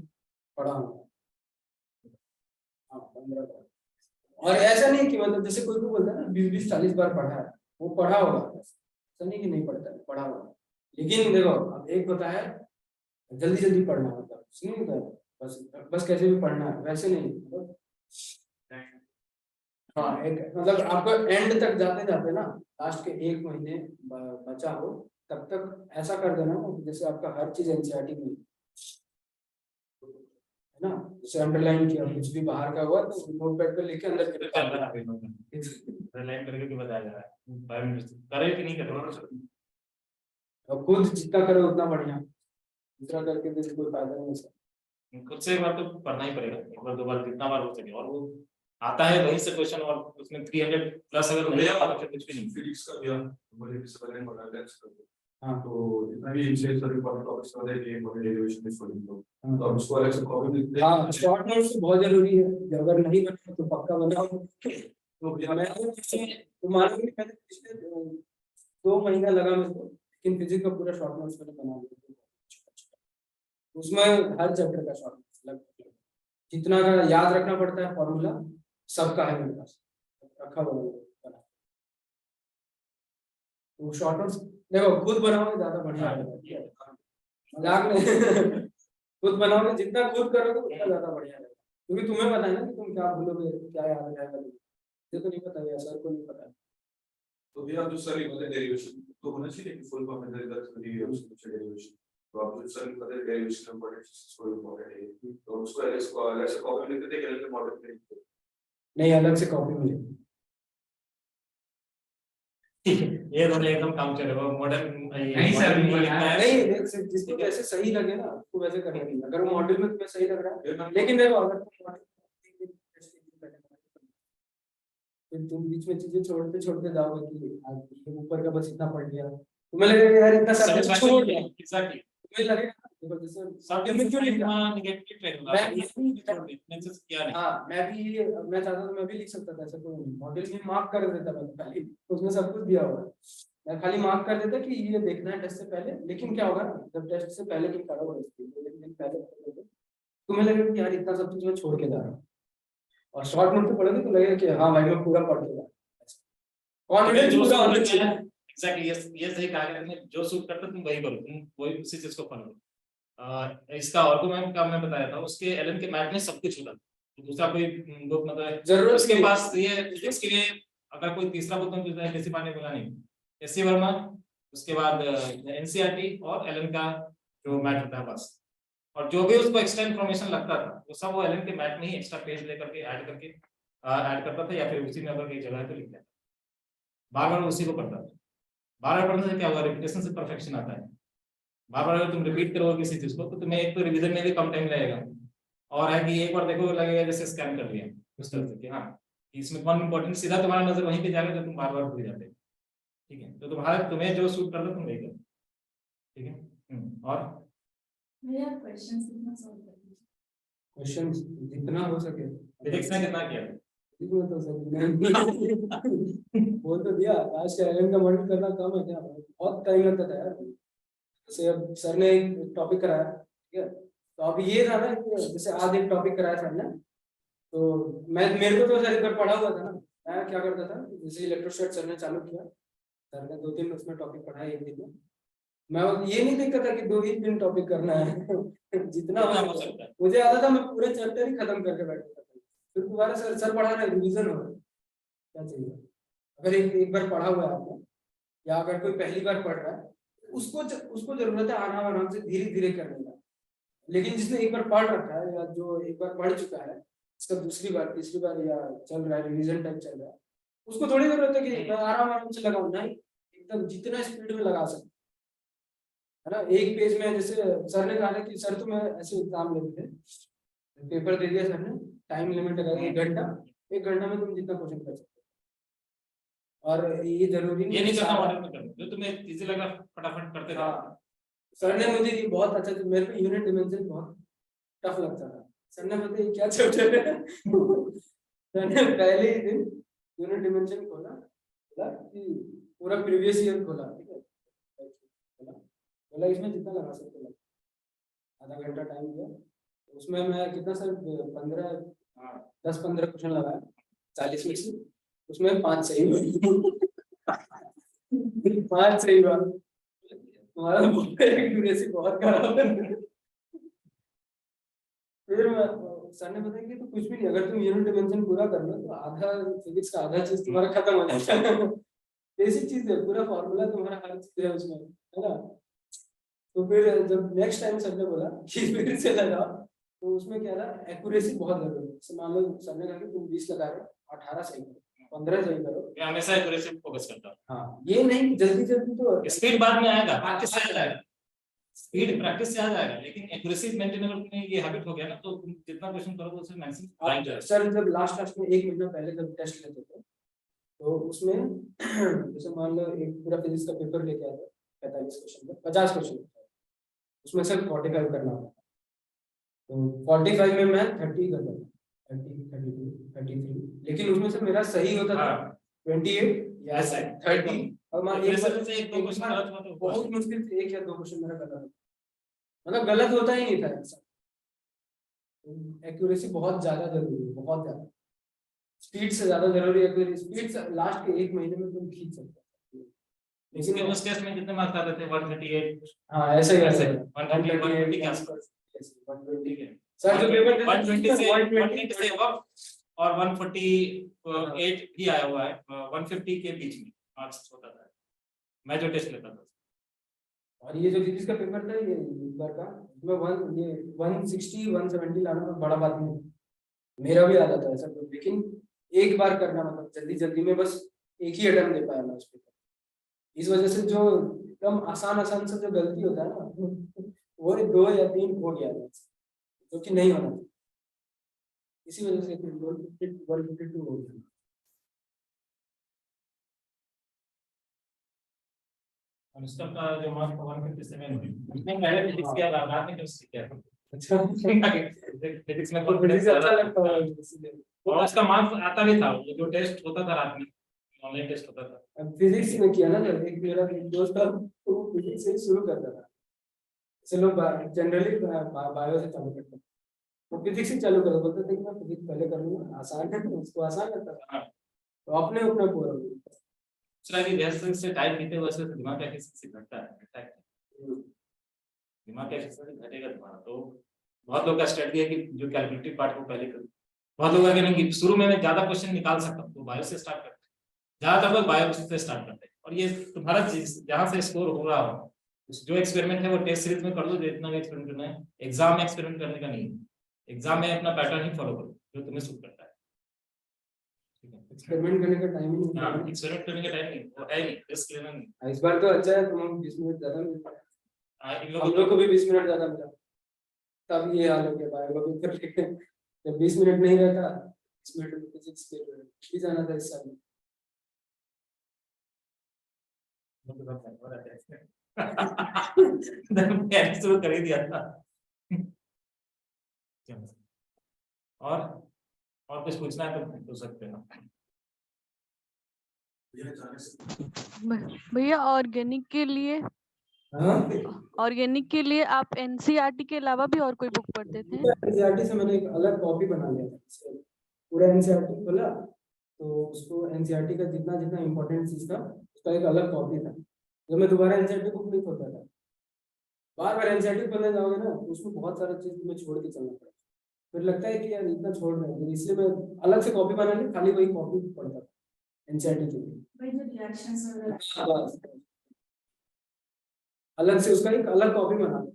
पढ़ा हूँ। हाँ 15 बार। और ऐसा नहीं कि मतलब जैसे कोई बोलता है ना 20-20, 40 बार पढ़ा है, वो पढ़ा होगा, ऐसा नहीं कि नहीं पढ़ता है, पढ़ा होगा। लेकिन देखो अब एक होता है जल्दी जल्दी पढ़ना, मतलब नहीं होता है बस बस कैसे भी पढ़ना है, वैसे नहीं मतलब। हाँ एक मतलब आपको एंड तक जाते जाते ना, लास्ट के 1 महीने बचा हो, तब तक ऐसा कर देना ना जैसे आपका हर चीज NCERT में है ना, जैसे अंडरलाइन किया, कुछ भी बाहर का हुआ तो नोटपैड पे लिख के अंदर तो चल रहा है रिलाइन करके भी बताया जा रहा है 5 मिनट करे कि नहीं करे। और खुद जितना करो उतना बढ़िया, दूसरा करके तो कोई फायदा नहीं है सर। खुद से एक बार तो पढ़ना ही पड़ेगा, एक बार 2 बार जितना बार हो सके, और वो आता है वहीं से क्वेश्चन, और उसमें 300 प्लस अगर नहीं आता तो फिर कुछ भी नहीं। फिजिक्स का भी मुझे इससे पहले पढ़ा है लेंस का। हाँ तो इतना भी इनसे सभी टॉपिक्स वाले ये बड़े डेरिवेशन में छोड़ दो, तो हम उसको अलग से कॉपी लिखते हैं। हाँ शॉर्ट नोट्स तो बहुत जरूरी है, अगर नहीं बनाओ तो पक्का बनाओ। तो मैं तो मालूम नहीं, मैंने पिछले 2 महीना लगा मेरे को, लेकिन फिजिक्स का पूरा शॉर्ट नोट्स मैंने बना लिया। उसमें हर चैप्टर का शॉर्ट नोट्स लगभग जितना का याद रखना पड़ता है फॉर्मूला, सबका है मेरे पास रखा हुआ है। तो शॉर्ट नोट्स देखो खुद बनाओगे ज्यादा बढ़िया रहेगा, मजाक नहीं। खुद बनाओगे, जितना खुद करोगे उतना ज्यादा बढ़िया रहेगा, क्योंकि तुम्हें पता है ना कि तुम क्या भूलोगे, क्या याद रहेगा, मुझे तो नहीं पता है, सर को नहीं पता है। तो भी आप जो सर वाले डेरिवेशन तो होना चाहिए कि फुल फॉर्म में कुछ डेरिवेशन, तो आप जो सर वाले डेरिवेशन इंपॉर्टेंट कोई इंपॉर्टेंट है तो उसको अलग से कॉपी में लिखते हैं कि मॉडल में लिखते हैं? नहीं अलग से कॉपी में लिखो। ये दोनों एकदम काम चले, वो मॉडल नहीं सर, नहीं लिखना है। नहीं देख जिसको जैसे सही लगे ना उसको वैसे करना नहीं, अगर वो मॉडल में तुम्हें सही लग रहा है, लेकिन देखो अगर फिर तुम बीच में चीजें छोड़ते जाओगे कि आज ये ऊपर का बस इतना पढ़ लिया, तुम्हें लगेगा यार इतना सब्जेक्ट छोड़ दिया, एग्जैक्टली तुम्हें लगेगा देखो जैसे सब्जेक्ट में क्यों लिखना, नेगेटिव ट्रेड मैं किया नहीं। हाँ मैं चाहता था मैं भी लिख सकता था, ऐसा कोई नहीं, मॉडल में मार्क कर देता मैं खाली, उसमें सब कुछ दिया हुआ है, मैं खाली मार्क कर देता कि ये देखना है टेस्ट से पहले। लेकिन क्या होगा ना, जब टेस्ट से पहले तुम करोगे 2 दिन पहले तुम्हें लगेगा कि यार इतना सब कुछ मैं छोड़ के जा रहा हूँ, और शॉर्ट नोट पे पढ़ोगे तो लगेगा कि हाँ भाई मैं पूरा पढ़ के जा रहा हूँ, कॉन्फिडेंस पूरा होना चाहिए। एग्जैक्टली ये सही कहा कि तुमने जो सूट करता तुम वही करो, तुम वही उसी चीज को फॉलो। इसका आर्गुमेंट का मैं बताया था, उसके एलन के मैथ में सब कुछ होता, दूसरा कोई बुक मतलब जरूरत उसके नहीं। पास ये इसके लिए अगर कोई तीसरा बुक तुम किसी पाने बोला नहीं, एस सी वर्मा, उसके बाद NCERT और एलन का जो मैथ होता है बस, और जो भी उसको एक्स्ट्रा इन्फॉर्मेशन लगता था वो सब वो एलन के मैथ में ही एक्स्ट्रा पेज लेकर के ऐड करता था, या फिर उसी में अगर कहीं जगह है तो लिख देता, बार बार उसी को पढ़ता था। बार बार पढ़ने से क्या होगा, रिपीटेशन से परफेक्शन आता है। बार बार अगर तुम रिपीट करोगे किसी चीज को तो तुम्हें एक तो रिवीजन में भी कम टाइम लगेगा, और है कि एक बार देखो लगेगा जैसे स्कैन कर लिया उस तरह से कि हाँ इसमें कौन इंपॉर्टेंट, सीधा तुम्हारा नजर वहीं पे जाएगा जो तुम बार बार भूल जाते। ठीक है, तो तुम्हें जो सूट करता तुम वही करो। ठीक है, और मेरा क्वेश्चंस कितना सॉल्व करना क्वेश्चन जितना हो सके, फिजिक्स में कितना किया? वो तो सर वो तो दिया, आज के एलन का मॉडल करना कम है क्या, बहुत टाइम लगता था यार। जैसे अब सर ने एक टॉपिक कराया, ठीक है, तो अब ये था ना कि जैसे आज एक टॉपिक कराया सर ने, तो मेरे को तो सर एक बार पढ़ा हुआ था ना, मैं क्या करता था, जैसे इलेक्ट्रोस्टैट सर ने चालू किया, सर ने 2-3 उसमें टॉपिक पढ़ाए एक दिन में, मैं ये नहीं देखता था कि 2 ही दिन टॉपिक करना है जितना हो सकता है मुझे आता था, मैं पूरे चैप्टर ही खत्म करके बैठता था, फिर दोबारा सर पढ़ा रहा है, रिवीजन हो रहा है, क्या चाहिए। अगर एक बार पढ़ा हुआ है आपने, या अगर कोई पहली बार पढ़ रहा है, उसको जरूरत है आराम आराम से धीरे धीरे करने का। लेकिन जिसने एक बार पढ़ रखा है, या जो एक बार पढ़ चुका है, इसका दूसरी बार तीसरी बार या चल रहा है, रिवीजन टाइप चल रहा है, उसको थोड़ी जरूरत है कि मैं आराम आराम से लगाऊं, नहीं, एकदम जितना स्पीड में लगा सकते है ना। एक पेज में जैसे सर ने कहा था कि सर तुम्हें ऐसे एग्जाम लेते थे, पेपर दे दिया सर ने, टाइम लिमिट लगा 1 घंटा में तुम जितना क्वेश्चन कर सकते हो, और ये जरूरी ये नहीं करना सारा- मॉडल में करना, जो तुम्हें इजी लगा फटाफट करते हाँ, जाओ। सर ने मुझे ये बहुत अच्छा, मेरे को यूनिट डिमेंशन बहुत टफ लगता था, सर ने मुझे क्या चैप्टर है सर ने पहले ही दिन यूनिट डिमेंशन खोला, बोला कि पूरा प्रीवियस ईयर खोला, ठीक है, बोला इसमें जितना लगा सकते हो, आधा घंटा टाइम दिया, उसमें मैं कितना सर 10-15 क्वेश्चन लगाया 40 में से, उसमें 5 सही हुए 5 सही हुआ, तुम्हारा एक्यूरेसी बहुत खराब है। फिर सर ने बताया कि तो कुछ भी नहीं, अगर तुम यूनिट डिमेंशन पूरा कर लो तो आधा फिजिक्स का आधा चीज तुम्हारा खत्म हो जाता है बेसिक चीज है, पूरा फॉर्मूला तुम्हारा हर चीज है उसमें, है ना। तो फिर जब नेक्स्ट टाइम सर ने बोला कि फिर से लगाओ, तो उसमें क्या था, एक्यूरेसी बहुत जरूरी है। जैसे मान लो सर ने कहा कि तुम 20 लगा रहे हो, 18 सही करो, 15 सही करो, मैं हमेशा एक्यूरेसी पे फोकस करता हूँ। हाँ, ये नहीं जल्दी जल्दी तो स्पीड बाद में आएगा, प्रैक्टिस से आ जाएगा, स्पीड प्रैक्टिस से आ जाएगा, लेकिन एक्यूरेसी मेंटेन अगर तुम्हें ये हैबिट हो गया ना, तो तुम जितना क्वेश्चन करोगे उसमें मैक्सिमम राइट जाएगा। सर जब लास्ट में 1 महीना पहले जब टेस्ट लेते थे, तो उसमें जैसे मान लो एक पूरा फिजिक्स का पेपर लेके आए थे, 45 क्वेश्चन का 50 क्वेश्चन, उसमें सिर्फ 45 करना होता, तो 45 में मैं 30 करता था, 30, 32, 33, लेकिन उसमें से मेरा सही होता था 28 या 30, और मान एक क्वेश्चन गलत हुआ तो बहुत मुश्किल से 1 या 2 क्वेश्चन मेरा गलत होता, मतलब गलत होता ही नहीं था ऐसा। एक्यूरेसी बहुत ज्यादा जरूरी है, बहुत ज्यादा, स्पीड से ज्यादा जरूरी है। स्पीड से लास्ट के 1 महीने में तुम खींच सकते हो, लेकिन उस टेस्ट में कितने मार्क्स आते थे? 138। हाँ ऐसे ही ऐसे 120 के आसपास। 120 सर जो पेपर 120 से अब और 148 भी आया हुआ है, 150 के बीच में मार्क्स होता था मैं जो टेस्ट लेता था। और ये जो फिजिक्स का पेपर था, ये इस बार का, इसमें ये 160 170 लाना तो बड़ा बात नहीं, मेरा भी आता था ऐसा, लेकिन एक बार करना, मतलब जल्दी जल्दी में बस एक ही अटेम्प्ट दे पाया मैं उस पेपर, इस वजह से जो एकदम आसान से जो गलती होता है ना वो 2 या 3 हो गया था, जो कि नहीं होना, इसी वजह से 152 हो गया। अनुष्का का जो मार्क्स 157 नहीं, पहले फिजिक्स किया था, बाद में केमिस्ट्री किया था। अच्छा फिजिक्स में तो फिजिक्स अच्छा लगता है इसलिए। और उसका मार्क्स आता भी था, ये जो टेस्ट होता था रात में, ऑनलाइन टेस्ट होता था। अब फिजिक्स में किया ना, जब एक मेरा दोस्त था वो फिजिक्स से शुरू करता था, जैसे लोग जनरली बायो से चालू करते हैं, वो फिजिक्स से चालू करता, बोलते थे कि मैं फिजिक्स पहले कर लूंगा, आसान है, उसको आसान लगता था, तो अपने अपना पूरा दूसरा कि जैसे से टाइप बीते वैसे दिमाग का एफिशिएंसी घटता है, दिमाग का एफिशिएंसी घटेगा तुम्हारा। तो बहुत लोग का स्ट्रेटजी है कि जो कैलकुलेटिव पार्ट को पहले करो, बहुत लोग अगर नहीं शुरू में मैं ज्यादा क्वेश्चन निकाल सकता हूँ तो बायो से स्टार्ट करते हैं, ज्यादातर लोग बायो से स्टार्ट करते हैं, और ये तुम्हारा चीज जहाँ से स्कोर हो रहा हो, जो एक्सपेरिमेंट है वो टेस्ट सीरीज में कर लो, जितना भी एक्सपेरिमेंट करना है, एग्जाम में एक्सपेरिमेंट करने का नहीं है, एग्जाम में अपना पैटर्न ही फॉलो करो जो तुम्हें सूट करता है। एक्सपेरिमेंट करने का टाइम ही नहीं हाँ, मिला। एक्सपेरिमेंट करने का टाइम नहीं, वो है नहीं, रिस्क लेना नहीं। इस बार तो अच्छा है, तुम 20 मिनट ज्यादा मिलता है, इन हम लोगों लोग को भी 20 मिनट ज्यादा मिला, तब ये हाल हो गया बायो का पेपर, जब 20 मिनट नहीं रहता, 20 मिनट में फिजिक्स के भी जाना था इस साल में। शुरू कर ही दिया था। और कुछ पूछना है तो पूछ सकते हैं। भैया ऑर्गेनिक के लिए हाँ ऑर्गेनिक के लिए आप एनसीईआरटी के अलावा भी और कोई बुक पढ़ते थे? एनसीईआरटी से मैंने एक अलग कॉपी बना लिया था इससे पूरा एनसीईआरटी खोला तो उसको एनसीईआरटी का जितना जितना इम्पोर्टेंट चीज था उसका एक अलग कॉपी था जब मैं दोबारा एनसीईआरटी बुक नहीं खोलता था बार बार एनसीईआरटी खोलने जाओगे ना तो उसमें बहुत सारा चीज तुम्हें छोड़ के चलना पड़ेगा फिर लगता है कि यार इतना छोड़ रहे हैं इसलिए मैं अलग से कॉपी बना ली खाली वही कॉपी पढ़ता था एनसीईआरटी के लिए भाई जो रिएक्शंस वगैरह बस। अलग से उसका एक अलग कॉपी बना लो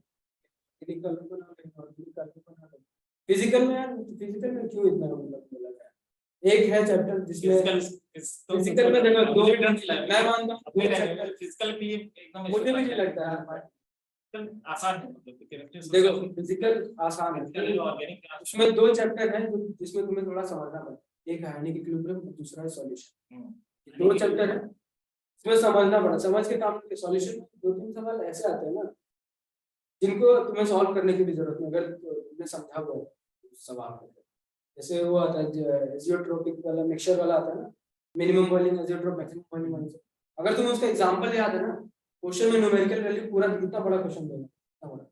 फिजिकल में क्यों इतना मतलब बोला गया एक है चैप्टर जिसमें फिजिकल में देखो दो मैं मानता हूँ फिजिकल भी एकदम मुझे भी नहीं लगता है आसान है मतलब देखो फिजिकल आसान है ऑर्गेनिक उसमें दो चैप्टर हैं जिसमें तुम्हें थोड़ा समझना पड़ता है एक आयनिक इक्विलिब्रियम दूसरा है सॉल्यूशन दो चैप्टर है इसमें समझना पड़ा समझ के काम के सॉल्यूशन दो तीन सवाल ऐसे आते हैं ना जिनको तुम्हें सॉल्व करने की भी जरूरत नहीं अगर तुमने समझा हुआ है सवाल को जैसे वो आता है एजियोट्रोपिक वाला मिक्सचर वाला आता है ना minimum boiling azeotrope maximum boiling अगर तुम्हें उसका एग्जांपल याद है ना क्वेश्चन में न्यूमेरिकल वैल्यू पूरा इतना बड़ा क्वेश्चन देना इतना बड़ा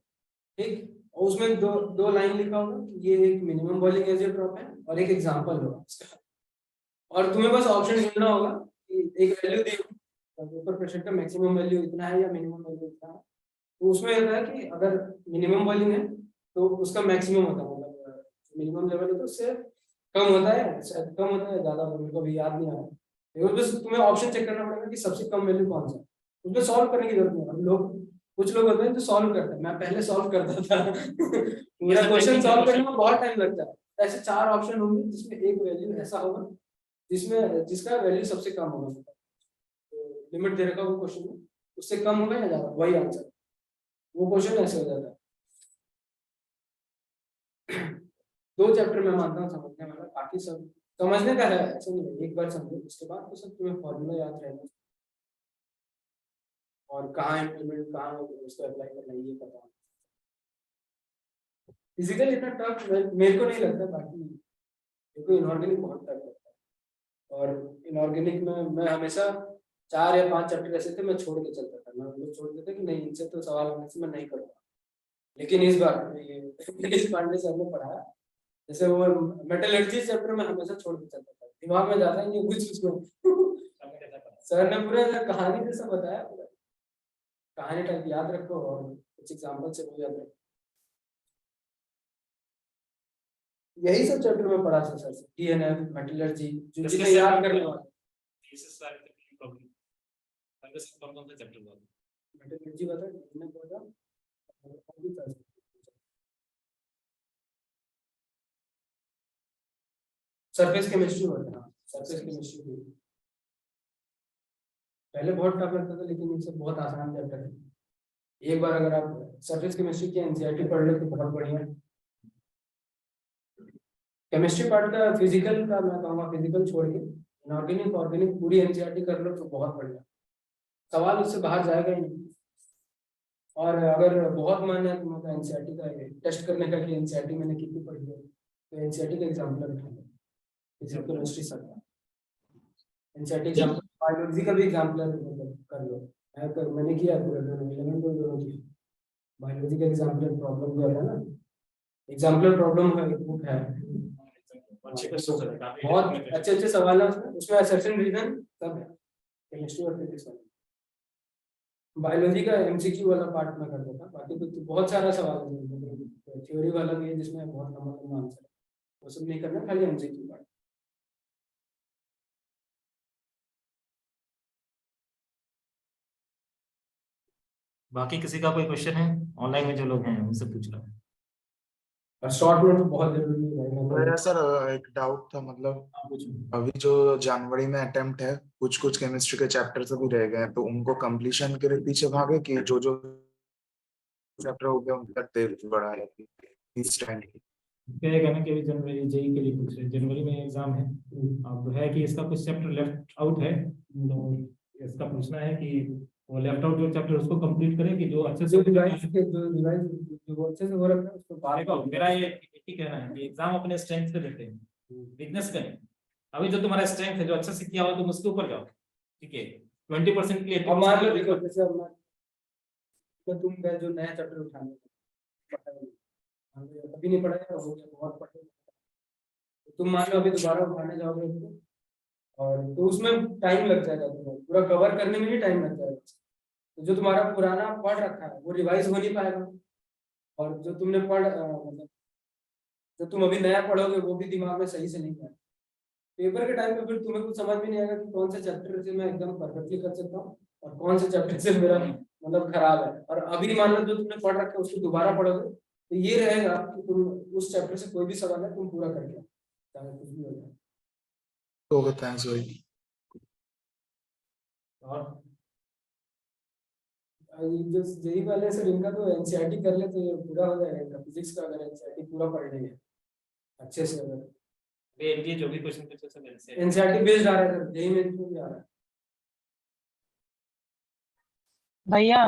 ठीक और उसमें दो लाइन लिखा होगा कि ये एक मिनिमम बॉइलिंग एजियोट्रोप है और एक एग्जांपल होगा इसका और तुम्हें बस ऑप्शन ढूंढना होगा कि एक वैल्यू दी ऊपर प्रेशर का मैक्सिमम वैल्यू इतना है या मिनिमम वैल्यू इतना है तो उसमें होता है कि अगर मिनिमम बॉइलिंग है तो उसका मैक्सिमम होता है मतलब मिनिमम लेवल है तो उससे कम होता है ज्यादा मेरे को भी याद नहीं आ रहा है बस तुम्हें ऑप्शन चेक करना पड़ेगा कि सबसे कम वैल्यू कौन सा उसमें सॉल्व करने की जरूरत नहीं है लोग कुछ लोग होते हैं जो सॉल्व करते हैं मैं पहले सॉल्व करता था पूरा क्वेश्चन सॉल्व करने में बहुत टाइम लगता है ऐसे चार ऑप्शन होंगे जिसमें एक वैल्यू ऐसा होगा जिसमें जिसका वैल्यू सबसे कम होगा तो लिमिट दे रखा वो क्वेश्चन में उससे कम होगा या ज्यादा वही आंसर वो क्वेश्चन ऐसे हो जाता है दो चैप्टर में मानता हूँ समझने वाला बाकी सब समझने का है ऐसा नहीं है एक बार समझो उसके बाद तो सब तुम्हें फॉर्मूला याद रहना और कहाँ इम्प्लीमेंट कहाँ उसको अप्लाई करना ये पता फिजिकल इतना टफ मेरे को नहीं लगता बाकी मेरे को इनऑर्गेनिक बहुत टफ लगता है और इनऑर्गेनिक में मैं हमेशा 4 या 5 चैप्टर ऐसे थे मैं छोड़ के चलता था मैं उनको छोड़ देता कि नहीं इनसे तो सवाल आने से मैं नहीं करूँगा लेकिन इस बार ये पांडे सर ने पढ़ाया जैसे वो मेटलर्जी चैप्टर में हमेशा छोड़ के चलता था दिमाग में जाता ही नहीं कुछ उसको सर ने पूरा कहानी जैसा बताया पूरा कहानी टाइप याद रखो और कुछ एग्जांपल से वो याद रखो यही सब चैप्टर में पढ़ा था सर से डीएनएफ मेटलर्जी जो जिसे याद करने वाला मेटलर्जी बता डीएनएफ बता सरफेस केमिस्ट्री होता है सरफेस केमिस्ट्री पहले बहुत टफ लगता था लेकिन इनसे बहुत आसान चैप्टर है एक बार अगर आप सरफेस केमिस्ट्री की एनसीईआरटी पढ़ ले तो बहुत बढ़िया केमिस्ट्री पार्ट का फिजिकल का मैं कहूँगा फिजिकल छोड़ के इनऑर्गेनिक ऑर्गेनिक पूरी एनसीईआरटी कर लो तो बहुत बढ़िया सवाल उससे बाहर जाएगा ही नहीं और अगर बहुत मन है तुम्हारा एनसीईआरटी का टेस्ट करने का कि एनसीईआरटी मैंने कितनी पढ़ी है तो एनसीईआरटी का एग्जाम्पल उठा लो फिजिकल केमिस्ट्री सब एनसीईआरटी एग्जाम्पल बायोलॉजी का भी एग्जाम्पल कर लो मैंने किया पूरा दोनों किया बायोलॉजी का एग्जाम्पल प्रॉब्लम जो है ना एग्जाम्पल प्रॉब्लम का एक बुक है बहुत अच्छे अच्छे सवाल है उसमें असर्शन रीजन सब है केमिस्ट्री और फिजिक्स वाला बायोलॉजी का एमसीक्यू वाला पार्ट में कर देता बाकी तो बहुत सारा सवाल है थ्योरी वाला भी है जिसमें बहुत लंबा आंसर है वो सब नहीं करना खाली एमसीक्यू पार्ट बाकी किसी का कोई क्वेश्चन है ऑनलाइन में जो लोग हैं उनसे पूछ रहा हूँ और शॉर्ट नोट बहुत जरूरी है मेरा सर एक डाउट था मतलब अभी जो जनवरी में अटेम्प्ट है कुछ कुछ केमिस्ट्री के चैप्टर से भी रह गए हैं तो उनको कंप्लीशन के लिए पीछे भागे कि जो जो चैप्टर हो गया उनका देर बढ़ा है इस टाइम क्या है ना कि जनवरी जेई के लिए पूछ रहे जनवरी में एग्जाम है अब है कि इसका कुछ चैप्टर लेफ्ट आउट है तो इसका पूछना है कि वो लेफ्ट आउट जो चैप्टर उसको कंप्लीट करें कि जो अच्छे से जो अच्छे से हो रखा है उसको देखो मेरा ये ठीक है ना कि एग्जाम अपने स्ट्रेंथ पे देते हैं वीकनेस का नहीं अभी जो तुम्हारा स्ट्रेंथ है जो अच्छा से किया हो तुम उसके ऊपर जाओ ठीक है 20% के लिए अब मान लो देखो जैसे अब तो तुम गए जो नया चैप्टर उठाने कभी नहीं पढ़ाया हो गया बहुत पढ़े, तो तुम मान लो अभी दोबारा उठाने जाओगे उसको, और तो उसमें टाइम लग जाएगा, तुम्हें पूरा कवर करने में ही टाइम लग जाएगा। तो जो तुम्हारा पुराना पढ़ रखा है वो रिवाइज हो नहीं पाएगा, और जो तुमने मतलब जो तुम अभी नया पढ़ोगे वो भी दिमाग में सही से नहीं आएगा। पेपर के टाइम पे फिर तुम्हें कुछ समझ में नहीं आएगा कि कौन से चैप्टर से मैं एकदम परफेक्टली कर सकता हूँ और कौन से चैप्टर से मेरा मतलब खराब है। और अभी मान लो जो तुमने पढ़ रखा है उसको दोबारा पढ़ोगे तो ये रहेगा कि तुम उस चैप्टर से कोई भी सवाल है तुम पूरा करके आओ, चाहे कुछ भी हो जाए। तो थैंक्स भाई। और जो जेई वाले सर इनका तो एनसीईआरटी कर ले तो ये पूरा हो जाएगा इनका, फिजिक्स का अगर एनसीईआरटी पूरा पढ़ लेंगे अच्छे से, अगर ये जो भी क्वेश्चन पूछे सब एनसीईआरटी बेस्ड आ रहा है सर, जेई में भी आ रहा है। भैया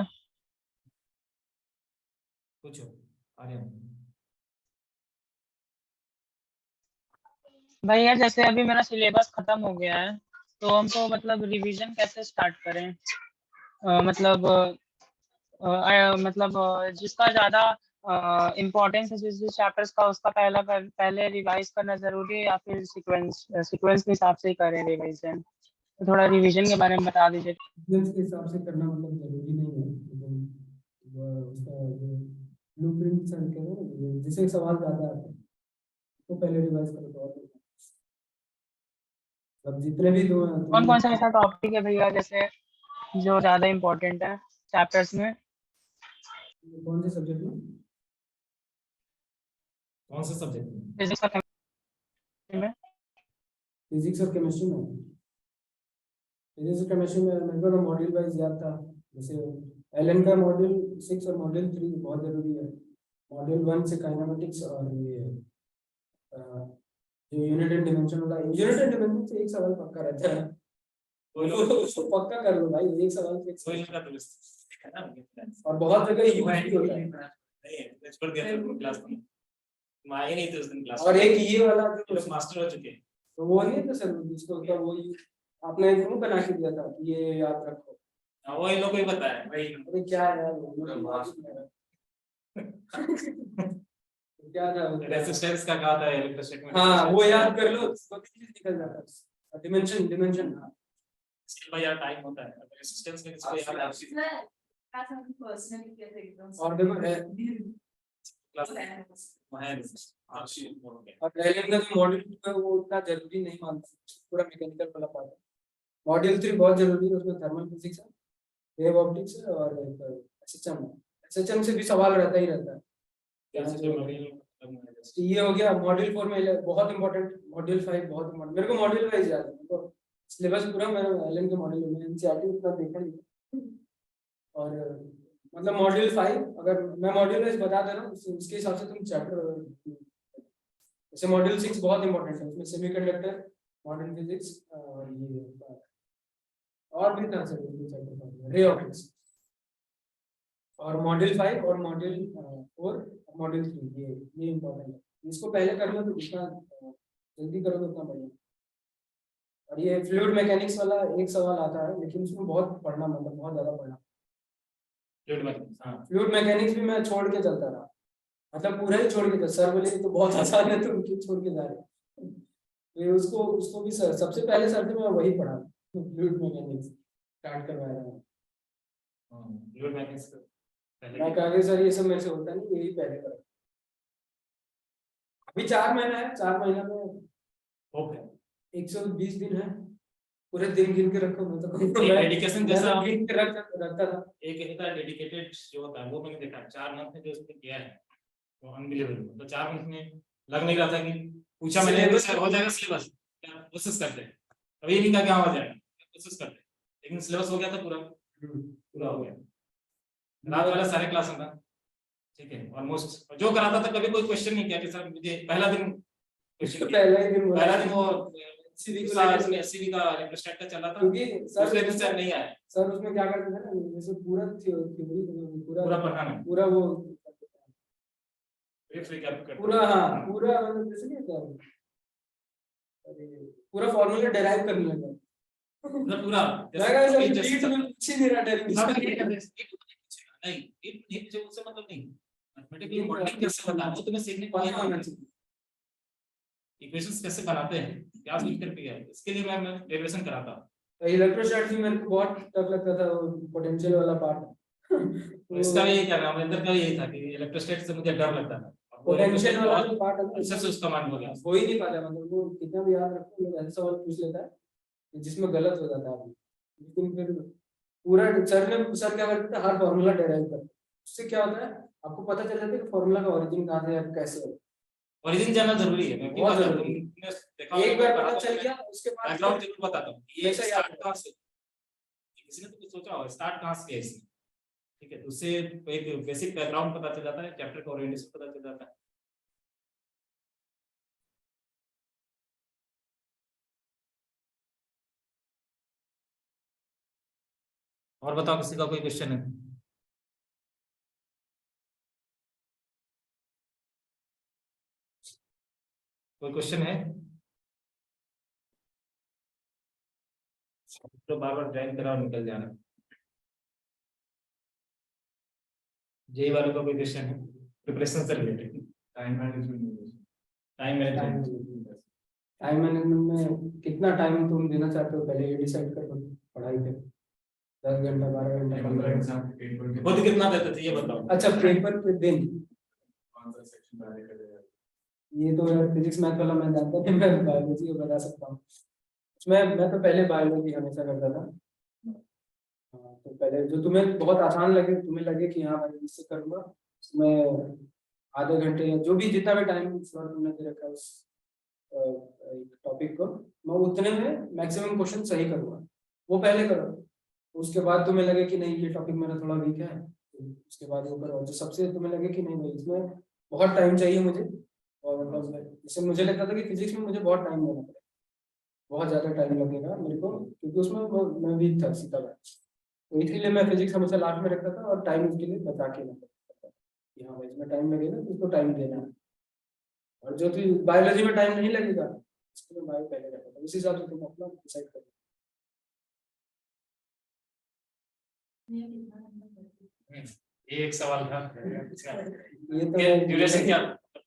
पूछो आर्यन। भैया जैसे अभी मेरा सिलेबस खत्म हो गया है, तो हमको मतलब रिवीजन कैसे स्टार्ट करें? जिसका ज्यादा इम्पोर्टेंस है जिस चैप्टर्स का, उसका पहले रिवाइज करना जरूरी है या फिर सीक्वेंस के हिसाब से ही करें रिवीजन? तो थोड़ा रिवीजन के बारे में बता दीजिए। सीक्वेंस के हिसाब से करना मतलब जरूरी नहीं है, लेकिन उसका जो ब्लूप्रिंट सर के ना जिसे सवाल ज्यादा आते हैं तो पहले रिवाइज करो तो और अब जितने भी दो कौन कौन सा ऐसा टॉपिक है भैया जैसे जो ज्यादा इम्पोर्टेंट है चैप्टर्स में? कौन से सब्जेक्ट में? कौन से सब्जेक्ट में? फिजिक्स और केमिस्ट्री में? फिजिक्स और केमिस्ट्री में, फिजिक्स और केमिस्ट्री में मेरे को तो मॉड्यूल वाइज याद था। जैसे एलन का मॉड्यूल 6 और मॉड्यूल 3 बहुत जरूरी है। मॉड्यूल 1 से काइनेमेटिक्स और ये जो यूनिट एंड डिमेंशन वाला, यूनिट एंड डिमेंशन से एक सवाल पक्का रहता है, उसको पक्का कर लो भाई, एक सवाल से एक कोई सवाल। का तो है ना, और बहुत जगह यूज भी होता है। नहीं छोड़ दिया था क्लास में, तुम आए नहीं थे उस दिन क्लास और में। एक ये वाला ये लोग मास्टर हो चुके हैं। तो वो नहीं था सर, जिसको क्या वो आपने एक ग्रुप बना के दिया था कि ये याद रखो। हाँ, वो इन लोग को ही पता है भाई। अरे क्या है यार क्या था रेजिस्टेंस का कहा था, इलेक्ट्रोस्टैटिक में। हाँ वो याद कर लो, तो चीज निकल जाता है। डिमेंशन हाँ इसके बाद यार टाइम होता है, रेजिस्टेंस में किसी को याद है सर आज हम पर्सनली क्या थे एकदम और देखो क्लास में है आरसी बोल के। और एलियन का जो मॉड्यूल है वो उतना जरूरी नहीं मानता, पूरा मैकेनिकल वाला पार्ट है। मॉड्यूल 3 बहुत जरूरी है, उसमें थर्मल फिजिक्स है, वेव ऑप्टिक्स है और एसएचएम है। एसएचएम से भी सवाल रहता ही रहता है। ये हो गया मॉड्यूल 4 में बहुत इंपॉर्टेंट, मॉड्यूल 5 बहुत इंपॉर्टेंट। मेरे को मॉड्यूल वाइज याद है, तो सिलेबस पूरा मैंने एलन के मॉड्यूल में एनसीईआरटी उतना देखा नहीं। और मतलब मॉड्यूल 5 अगर मैं मॉड्यूल वाइज बता दे रहा हूँ उसके हिसाब से तुम चैप्टर, जैसे मॉड्यूल 6 बहुत इंपॉर्टेंट है, उसमें सेमीकंडक्टर, मॉडर्न फिजिक्स और ये और भी था सर रे ऑप्टिक्स। और मॉड्यूल 5 और मॉड्यूल 4 और मॉड्यूल 3 ये इंपॉर्टेंट है। इसको पहले कर लो तो जितना जल्दी करोगे उतना बढ़िया। और ये फ्लूइड मैकेनिक्स वाला एक सवाल आता है, लेकिन उसमें बहुत पढ़ना, मतलब बहुत ज्यादा पढ़ना। फ्लूइड मैकेनिक्स भी मैं छोड़ के चलता रहा, मतलब पूरा ही छोड़ के था। सर बोले तो बहुत आसान है तो क्यों छोड़ के जा रहे, तो उसको भी सबसे पहले सर से मैं वही पढ़ा, फ्लूइड मैकेनिक्स स्टार्ट करवाया था। फ्लूइड मैकेनिक्स मैं कहा सर ये सब मेरे से होता नहीं, यही पहले करा। अभी 4 महीना है, 4 महीना में ओके 120 दिन है, पूरे दिन गिन के रखो। मैं तो डेडिकेशन जैसा गिन के रखता था। एक होता है डेडिकेटेड जो होता है, वो मैंने देखा 4 मंथ में जो उसने किया है वो अनबिलीवेबल। तो 4 मंथ में लग नहीं रहा था कि पूछा मैंने सर हो जाएगा सिलेबस, कोशिश करते हैं, अभी ये नहीं कहा क्या हो जाएगा, कोशिश करते हैं, लेकिन सिलेबस हो गया था, पूरा हो गया। रात वाला सारे क्लास था, ठीक है ऑलमोस्ट। जो कराता था कभी कोई क्वेश्चन नहीं किया कि सर मुझे पहला दिन पहला दिन वो सीवी का इलेक्ट्रोस्टैट का चला था, क्योंकि सर नहीं आया। सर उसमें क्या करते थे ना, जैसे पूरा थ्योरी पूरा पढ़ाना, पूरा वो पूरा पूरा हाँ पूरा मतलब जैसे नहीं था, पूरा फॉर्मूला डेराइव करने लगा पूरा मैं कहा सर बीट में कुछ ही नहीं रहा डेरिवेशन। नहीं ये मुझे उससे मतलब नहीं, मैथमेटिकली मॉडलिंग कैसे बताना वो तुम्हें सीखने को पता होना चाहिए। इक्वेशंस कैसे बनाते हैं क्या सीख कर है, इसके लिए मैं डेरिवेशन कराता हूँ। इलेक्ट्रोस्टैटिक्स में मेरे को बहुत टफ लगता था, पोटेंशियल वाला पार्ट। इसका भी यही कहना अमरिंदर का भी यही था कि इलेक्ट्रोस्टैटिक्स से मुझे डर लगता था, पोटेंशियल वाला जो पार्ट अच्छे से उसका मान हो गया। हो ही नहीं पाता, मतलब वो कितना भी याद रखो लोग ऐसे सवाल पूछ लेता है जिसमें गलत हो जाता है। लेकिन फिर पूरा सर क्या करते थे, हर फॉर्मूला डेराइव करते, उससे क्या होता है आपको पता चल जाता है कि फॉर्मूला का ओरिजिन कहाँ से है, कैसे है। ओरिजिन जानना जरूरी है, मैं बहुत बहुत जरूरी है। तुमने देखा एक होगा, बार मैं पता चल गया उसके बाद बैकग्राउंड जरूर बताता हूँ ये हमेशा याद स्टार्ट कहाँ से, किसी ने तो कुछ सोचा होगा स्टार्ट कहाँ से किया इसने, ठीक है, तो उससे एक बेसिक बैकग्राउंड पता चल जाता है, चैप्टर का ओरिएंटेशन पता चल जाता है। और बताओ किसी का कोई क्वेश्चन है? कोई क्वेश्चन है? तो बार बार ज्वाइन करा और निकल जाना। जेई वालों का कोई क्वेश्चन है प्रिपरेशन से related? Time management time management, time management में कितना टाइम तुम देना चाहते हो पहले ये डिसाइड कर लो पढ़ाई पे। 10 घंटा 12 घंटा 15 घंटा। खुद कितना देते थे ये बताओ। अच्छा पेपर पे दिन, कौन सा सेक्शन डाले करेगा? ये तो यार फिजिक्स मैथ वाला मैं जानता नहीं, मैं बायोलॉजी को बता सकता हूँ। मैं तो पहले बायोलॉजी हमेशा करता था। हाँ, तो पहले जो तुम्हें बहुत आसान लगे, तुम्हें लगे कि हाँ भाई इससे करूँगा, उसमें आधे घंटे या जो भी जितना भी टाइम स्लॉट तुमने दे रखा है उस टॉपिक को, मैं उतने में मैक्सिमम क्वेश्चन सही करूँगा, वो पहले करो। उसके बाद तुम्हें लगे कि नहीं ये टॉपिक मेरा थोड़ा वीक है, तो उसके बाद वो करो। जो सबसे तुम्हें लगे कि नहीं भाई इसमें बहुत टाइम चाहिए मुझे, और मतलब जैसे मुझे लगता था कि फिजिक्स में मुझे बहुत टाइम देना पड़ेगा, बहुत ज़्यादा टाइम लगेगा मेरे को, क्योंकि उसमें मैं वीक था सीधा बात। तो इसलिए मैं फिजिक्स हमेशा लास्ट में रखता था और टाइम उसके लिए बचा के रखता था कि हाँ भाई इसमें टाइम लगेगा तो उसको टाइम देना है। और जो कि बायोलॉजी में टाइम नहीं लगेगा इसको मैं बायो पहले रखता था, उस हिसाब से तुम अपना डिसाइड करो। ये एक सवाल था। ये तो ड्यूरेशन क्या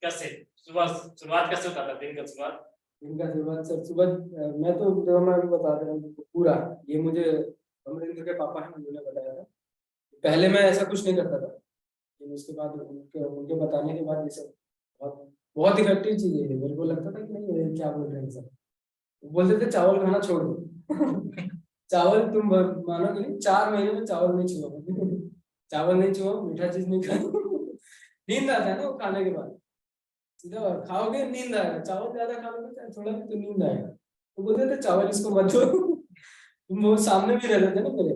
कैसे शुरुआत कैसे होता था दिन का शुरुआत? इनका शुरुआत सर सुबह मैं तो जो मैं अभी बता दे रहा हूँ पूरा, ये मुझे अमरिंदर के पापा हैं उन्होंने बताया था। पहले मैं ऐसा कुछ नहीं करता था, लेकिन उसके बाद उनके बताने के बाद ये सब बहुत बहुत इफेक्टिव चीज है। मेरे को लगता था कि नहीं ये क्या बोल रहे हैं सब, बोलते थे चावल खाना छोड़ दो। चावल तुम मानोगे नहीं, 4 महीने में चावल नहीं छुआ। चावल नहीं छुआ, मीठा चीज नहीं खा। नींद आता है ना वो खाने के बाद, सीधा खाओगे नींद आएगा, चावल ज्यादा खा लोगे चाहे थोड़ा भी तो नींद आएगा। तो बोलते थे चावल इसको मत दो। तुम वो सामने भी रहते थे ना मेरे,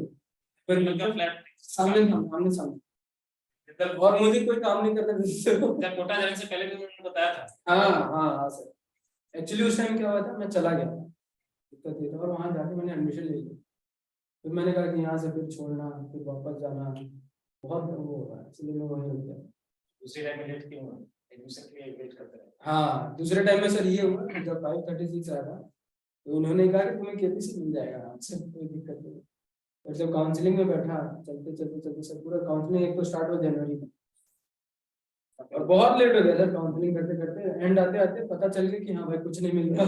फिर फ्लैट सामने सामने सामने, और मुझे कोई काम नहीं करने देते थे। जब कोटा जाने से पहले भी उन्होंने बताया था। हाँ सर, एक्चुअली उस टाइम क्या हुआ था, मैं चला गया दिक्कत ये था, और वहाँ जाके मैंने एडमिशन ले लिया। फिर मैंने कहा कि यहाँ से फिर छोड़ना फिर वापस जाना बहुत वो होगा, इसलिए मैं वहीं रुक गया। दूसरे टाइम में लेट क्यों हुआ? एडमिशन के लिए वेट करते रहे। हाँ दूसरे टाइम में सर ये हुआ कि जब 536 आया था तो उन्होंने कहा कि तुम्हें केपीसी मिल जाएगा आराम से, कोई दिक्कत नहीं। और जब काउंसलिंग में बैठा चलते सर पूरा काउंसलिंग एक तो स्टार्ट हुआ जनवरी में, और बहुत लेट हो गया सर काउंसलिंग करते करते, एंड आते आते पता चल गया कि हाँ भाई कुछ नहीं मिल रहा।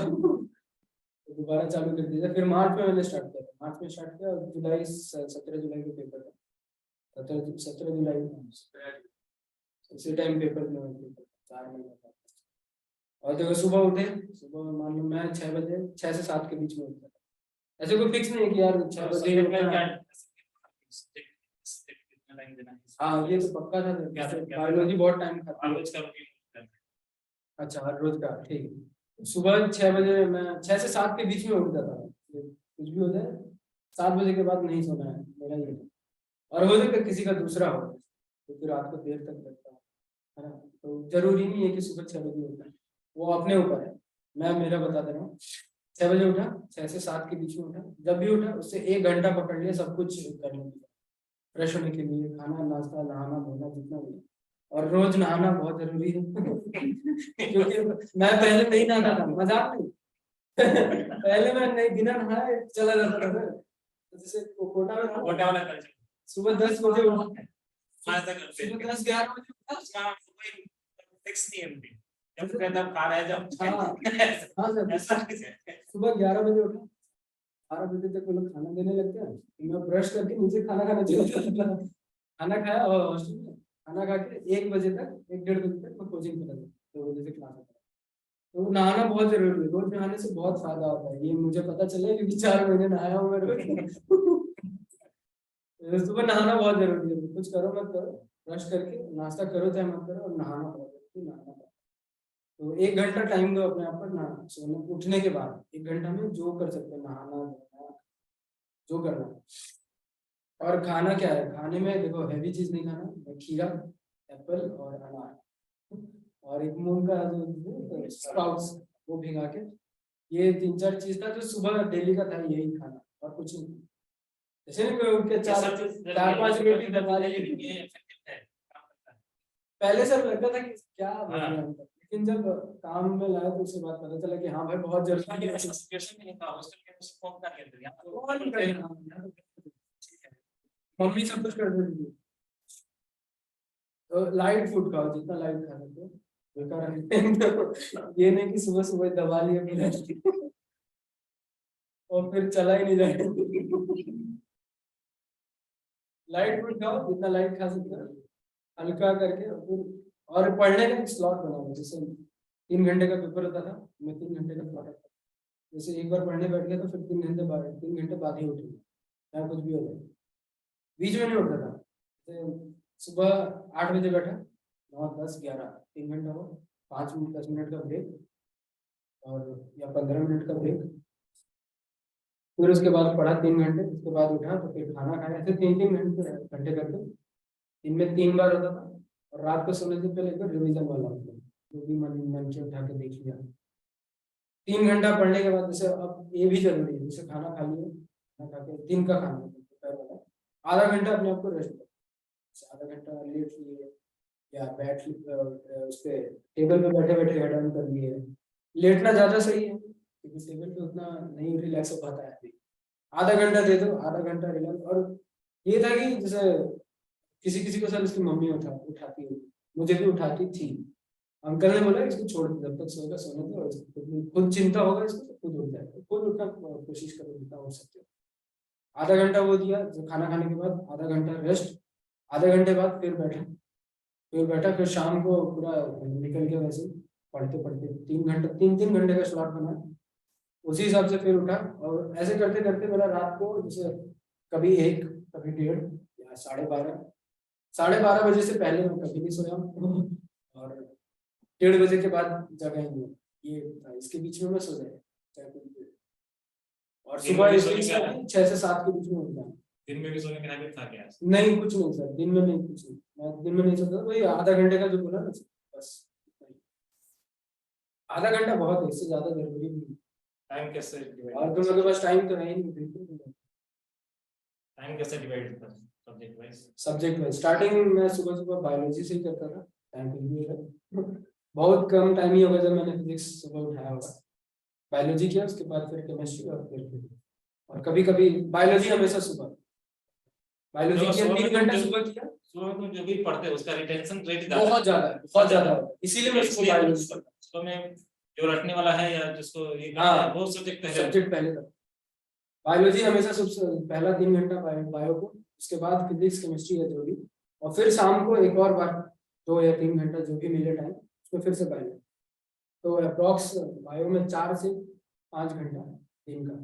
तो दोबारा चालू कर दिया। फिर मार्च में मैंने स्टार्ट किया था, मार्च में स्टार्ट किया, और जुलाई 17 जुलाई को पेपर था, 17 जुलाई उसी टाइम पेपर में 4 महीने था। और जब सुबह उठे, सुबह मान लो मैं 6 बजे 6 से 7 के बीच में उठता था। ऐसे कोई फिक्स नहीं है कि यार 6 बजे ही उठना है। हाँ ये तो पक्का था, बायोलॉजी बहुत टाइम खाती है। अच्छा हर रोज का, ठीक है। सुबह 6 बजे मैं 6 से 7 के बीच में उठ जाता था, कुछ भी हो जाए 7 बजे के बाद नहीं सोना है मेरा ये। और हो जाए किसी का दूसरा हो तो फिर रात को देर तक रहता है ना, तो जरूरी नहीं है कि सुबह 6 बजे उठना है, वो अपने ऊपर है। मैं मेरा बता दे रहा हूँ, 6 बजे उठा, 6 से 7 के बीच में उठा, जब भी उठा उससे 1 घंटा पकड़ लिया सब कुछ करने के लिए, फ्रेश होने के लिए, खाना नाश्ता नहाना धोना जितना भी। और रोज नहाना बहुत जरूरी है। क्योंकि मैं पहले नहीं नहाता था, मजाक नहीं। पहले मैं नहीं बिना नहाए चला जाता था। जैसे कोटा में सुबह 10 बजे उठा, फायदा करते हैं। सुबह 10-11 बजे उठा। उसका कोई फिक्स नहीं है उनकी। जब कहता खा रहा है जब हाँ सर, ऐसा नहीं है। सुबह 11 बजे उठा, 12 बजे तक वो लोग खाना देने लगते हैं, फिर मैं ब्रश करके नीचे खाना खाने चला जाता। खाना खाया और हॉस्टल में खाना खा के 1 बजे तक 1-1:30 बजे तक मैं कोचिंग पे था, 2 बजे से क्लास होता है। तो नहाना बहुत जरूरी है, रोज नहाने से बहुत फायदा होता है, ये मुझे पता चला क्योंकि 4 महीने नहाया हूँ मैं रोज। सुबह नहाना बहुत जरूरी है, कुछ करो मत करो, ब्रश करके नाश्ता करो चाहे मत करो, और नहाना बहुत जरूरी है, नहाना। तो 1 घंटा टाइम दो अपने आप पर ना, सोने उठने के बाद 1 घंटा में जो कर सकते हैं, नहाना धोना जो करना। और खाना क्या है, खाने में देखो हैवी चीज नहीं खाना, खीरा, एप्पल और अनार, और एक मूंग का जो स्प्राउट्स वो भिगा के, ये 3-4 चीज था जो सुबह डेली का था, यही खाना और कुछ नहीं। जैसे नहीं कोई उठ के 4-5 रोटी दबा ली। पहले सर लगता था कि क्या बोल रहे हैं, लेकिन जब काम में लाया तो उसके बाद पता चला कि हाँ भाई बहुत जरूरी है। सिचुएशन नहीं था हॉस्टल के उस फॉर्म का कहते हैं कौन करेगा? मम्मी सब कुछ कर देती है। तो लाइट फूड खाओ, जितना लाइट खा सकते हो, बेकार है। ये नहीं कि सुबह सुबह दबा लिया फिर और फिर चला ही नहीं जाए। लाइट फूड खाओ, जितना लाइट खा सकते हो, हल्का करके, और फिर और पढ़ने का स्लॉट बनाओ। जैसे 3 घंटे का पेपर होता था, मैं 3 घंटे का स्लॉट रखता था। जैसे एक बार पढ़ने बैठ गया तो फिर 3 घंटे बाद ही उठूंगा, चाहे कुछ भी हो जाए, बीच में नहीं उठता था। जैसे सुबह 8 बजे बैठा, 9, 10, 11, 3 घंटा हो, 5 मिनट 10 मिनट का ब्रेक, और या 15 मिनट का ब्रेक, फिर उसके बाद पढ़ा 3 घंटे, उसके बाद उठा तो फिर खाना खाया। ऐसे 3-3 घंटे करके दिन में 3 बार होता था। और रात को सोने से पहले एक रिवीजन वाला होता है, जो भी मन से उठा के देख लिया। 3 घंटा पढ़ने के बाद, जैसे अब ये भी जरूरी है, जैसे खाना खा लिया, खाना खा के दिन का खाना दोपहर वाला, आधा घंटा अपने आप को रेस्ट दो। आधा घंटा लेट लिए या बैठ उस पे टेबल पे बैठे बैठे हेड ऑन कर लिए। लेटना ज्यादा सही है क्योंकि टेबल पे उतना नहीं रिलैक्स हो पाता है अभी। आधा घंटा दे दो, आधा घंटा रिलैक्स। और ये था कि जैसे किसी किसी को सर उसकी मम्मी उठाती है, मुझे भी उठाती थी। अंकल ने बोला इसको छोड़ दो, जब तक सोएगा सोने दो, और इसको खुद चिंता होगा इसको तो खुद उठ जाएगा, खुद उठना कोशिश करो जितना हो सकते हो। आधा घंटा वो दिया, जो खाना खाने के बाद आधा घंटा रेस्ट, आधे घंटे बाद फिर शाम को पूरा निकल के वैसे पढ़ते पढ़ते 3 घंटे का स्लॉट बना, उसी हिसाब से फिर उठा। और ऐसे करते करते मेरा रात को जैसे कभी 1, कभी 1:30 या 12:30 बजे से पहले मैं कभी नहीं सोया हूँ, और 1:30 बजे के बाद जगह ही नहीं, ये था। इसके बीच में मैं सो जाए, और सुबह 6 से 7 के बीच में उठ जाए। दिन में भी सोने का हैबिट था क्या? नहीं, कुछ नहीं सर, दिन में नहीं, कुछ नहीं, मैं दिन में नहीं सोता। वही आधा घंटे का जो बोला ना, बस आधा घंटा बहुत है, इससे ज्यादा जरूरी नहीं। टाइम कैसे और तुम लोगों के पास टाइम तो है ही नहीं, बिल्कुल। टाइम कैसे डिवाइड करते हैं सब्जेक्ट वाइज स्टार्टिंग में सुबह बायोलॉजी से ही करता था, टाइम पे बहुत कम टाइम ही होगा जब मैंने फिजिक्स सुबह उठाया होगा। बायोलॉजी किया, उसके बाद फिर केमिस्ट्री, और फिर और कभी कभी बायोलॉजी हमेशा सुबह। बायोलॉजी किया 3 घंटे सुबह किया। सुबह में जो भी पढ़ते हैं उसका रिटेंशन रेट बहुत ज्यादा है, इसीलिए मैं इसको बायोलॉजी पढ़ता हूं। सुबह में जो रटने वाला है या जिसको ये हाँ, वो सब्जेक्ट पहले था। बायोलॉजी हमेशा सबसे पहला 3 घंटा बायो को, उसके बाद फिजिक्स केमिस्ट्री है जो भी, और फिर शाम को एक और बार 2 या 3 घंटा जो भी मिले टाइम, उसमें फिर से बायो। तो अप्रॉक्स बायो में 4 से 5 घंटा दिन का।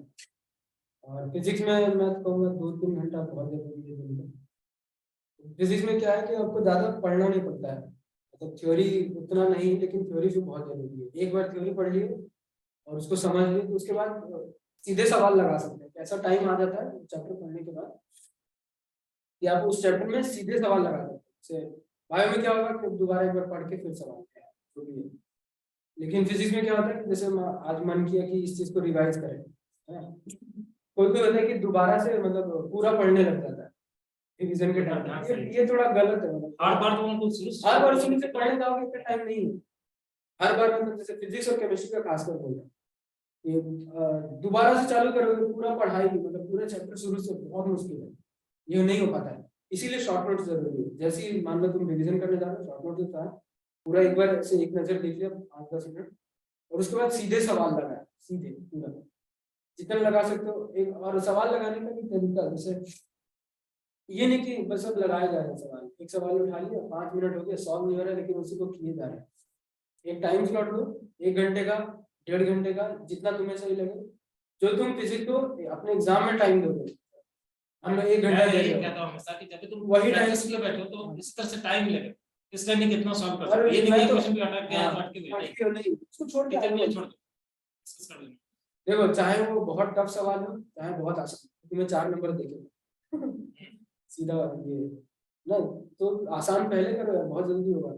और फिजिक्स में मैं कहूँगा 2-3 घंटा बहुत जरूरी है दिन का। फिजिक्स में क्या है कि आपको ज्यादा पढ़ना नहीं पड़ता है, मतलब थ्योरी उतना नहीं, लेकिन थ्योरी भी बहुत जरूरी है। एक बार थ्योरी पढ़ लिए और उसको समझ लिए तो उसके बाद सीधे सवाल लगा सकते हैं। ऐसा टाइम आ जाता है चैप्टर पढ़ने के बाद कि आप उस चैप्टर में सीधे सवाल लगा सकते हैं। बायो में क्या होगा कि दोबारा एक बार पढ़ के फिर सवाल क्या जो भी है। लेकिन फिजिक्स में क्या होता है कि जैसे आज मन किया कि इस चीज को रिवाइज करें, कोई होता है कि दोबारा से मतलब पूरा पढ़ने लग जाता है रिवीजन के टाइम। ये थोड़ा गलत है, मतलब हर बार तो उनको हर बार शुरू से पढ़ने जाओगे इतना टाइम नहीं है। हर बार मतलब जैसे फिजिक्स और केमिस्ट्री का खासकर बोल रहा ये दोबारा से चालू करोगे पूरा पढ़ाई, मतलब पूरा चैप्टर शुरू से, बहुत मुश्किल है, ये नहीं हो पाता है। इसीलिए शॉर्ट नोट्स जरूरी है। जैसे ही मान लो तुम रिवीजन करने जा रहे हो, शॉर्ट नोट होता है, पूरा एक बार ऐसे एक नजर देख लिया 5-10 मिनट, और उसके बाद सीधे सवाल लगाए, सीधे पूरा जितना लगा सकते हो। एक और सवाल लगाने का भी तरीका, जैसे ये नहीं कि बस अब लगाया जा रहा है सवाल, एक सवाल उठा लिया, 5 मिनट हो गए, सॉल्व नहीं हो रहा है, लेकिन उसी को किए जा रहे हैं। एक टाइम स्लॉट दो, 1 घंटे का, 1.5 घंटे का, जितना तुम्हें सही लगे। जो तुम फिजिक्स को अपने एग्जाम में टाइम दोगे, हम लोग 1 घंटा मैं दे यही रहे कहता हो। हूँ हमेशा कि जब भी तुम वही प्रैक्टिस time- के लिए बैठो तो इस तरह से टाइम लगे, इसलिए नहीं कितना सॉल्व कर अरे सकते, ये नहीं मैं कि तो- क्वेश्चन भी अटक गया है तो हाँ, अटके हुए नहीं, अटके हो नहीं, उसको छोड़ के टीचर भी आगे छोड़ दो, डिस्कस कर लेंगे। देखो, चाहे वो बहुत टफ सवाल हो, चाहे बहुत आसान, तुम्हें 4 नंबर देखे सीधा ये ना, तो आसान पहले करो यार, बहुत जल्दी होगा।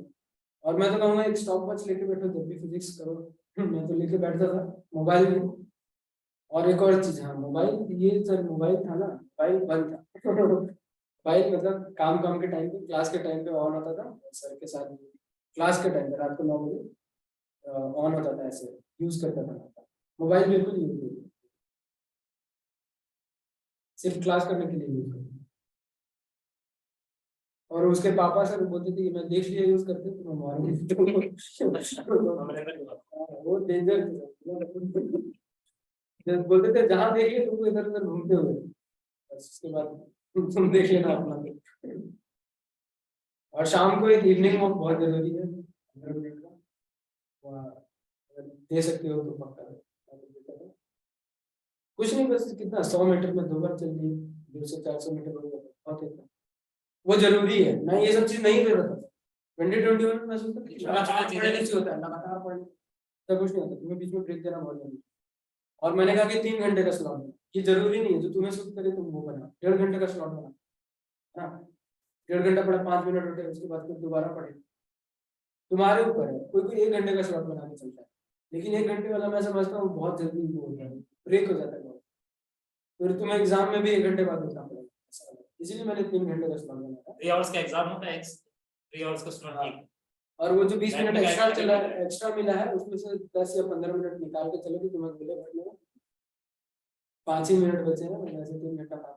और मैं तो कहूँगा एक स्टॉप वॉच लेके बैठो जब भी फिजिक्स करो। मैं तो लेके बैठता था मोबाइल में। और एक और चीज, हाँ मोबाइल, ये जब मोबाइल था ना, मोबाइल बंद था। मोबाइल मतलब काम के टाइम पे, क्लास के टाइम पे ऑन होता था सर के साथ, क्लास के टाइम पे रात को 9 बजे ऑन होता था, ऐसे यूज करता था। मोबाइल बिल्कुल यूज नहीं, सिर्फ क्लास करने के लिए यूज करता। और उसके पापा सर बोलते थे कि मैं देख लिया यूज करते तो मैं मारूंगी। वो डेंजर, बोलते थे जहां देखिए तुमको इधर उधर घूमते हुए, बस उसके बाद तुम देख लेना अपना। और शाम को एक इवनिंग वॉक बहुत जरूरी है, 15 मिनट का, अगर दे सकते हो तो पक्का। कुछ नहीं, बस कितना 100 मीटर में 2 बार चल लिए, 200-400 मीटर हो गया, बहुत है। वो जरूरी है, मैं ये सब चीज नहीं कर रहा था 2021 में। मैं सोचता था कि लगातार पढ़ने से होता है, लगातार पढ़ने सब कुछ नहीं होता, तुम्हें बीच में ब्रेक देना बहुत जरूरी है। और मैंने कहा कि 3 घंटे का स्लॉट है, ये जरूरी नहीं है, जो तुम्हें सूट करे तुम वो बना। 1.5 घंटे का स्लॉट बना, है ना, 1.5 घंटा पढ़ा, 5 मिनट उठे, उसके बाद फिर दोबारा पढ़े, तुम्हारे ऊपर है। कोई कोई 1 घंटे का स्लॉट बना के चलता है, लेकिन 1 घंटे वाला मैं समझता हूँ बहुत जल्दी वो होता है, ब्रेक हो जाता है बहुत। फिर तुम्हें एग्जाम में भी 1 घंटे बाद उठना पड़ेगा, इसीलिए मैंने 3 घंटे का स्लॉट बनाया। 3 आवर्स का एग्जाम होता है, 3 आवर्स का स्टूडेंट हाँ। और वो जो 20 मिनट Technical एक्स्ट्रा activity चला, है। एक्स्ट्रा मिला है, उसमें से 10 या 15 मिनट निकाल के चलो कि तुम्हें बोले बैठने में 5 ही मिनट बचे हैं, मैंने ऐसे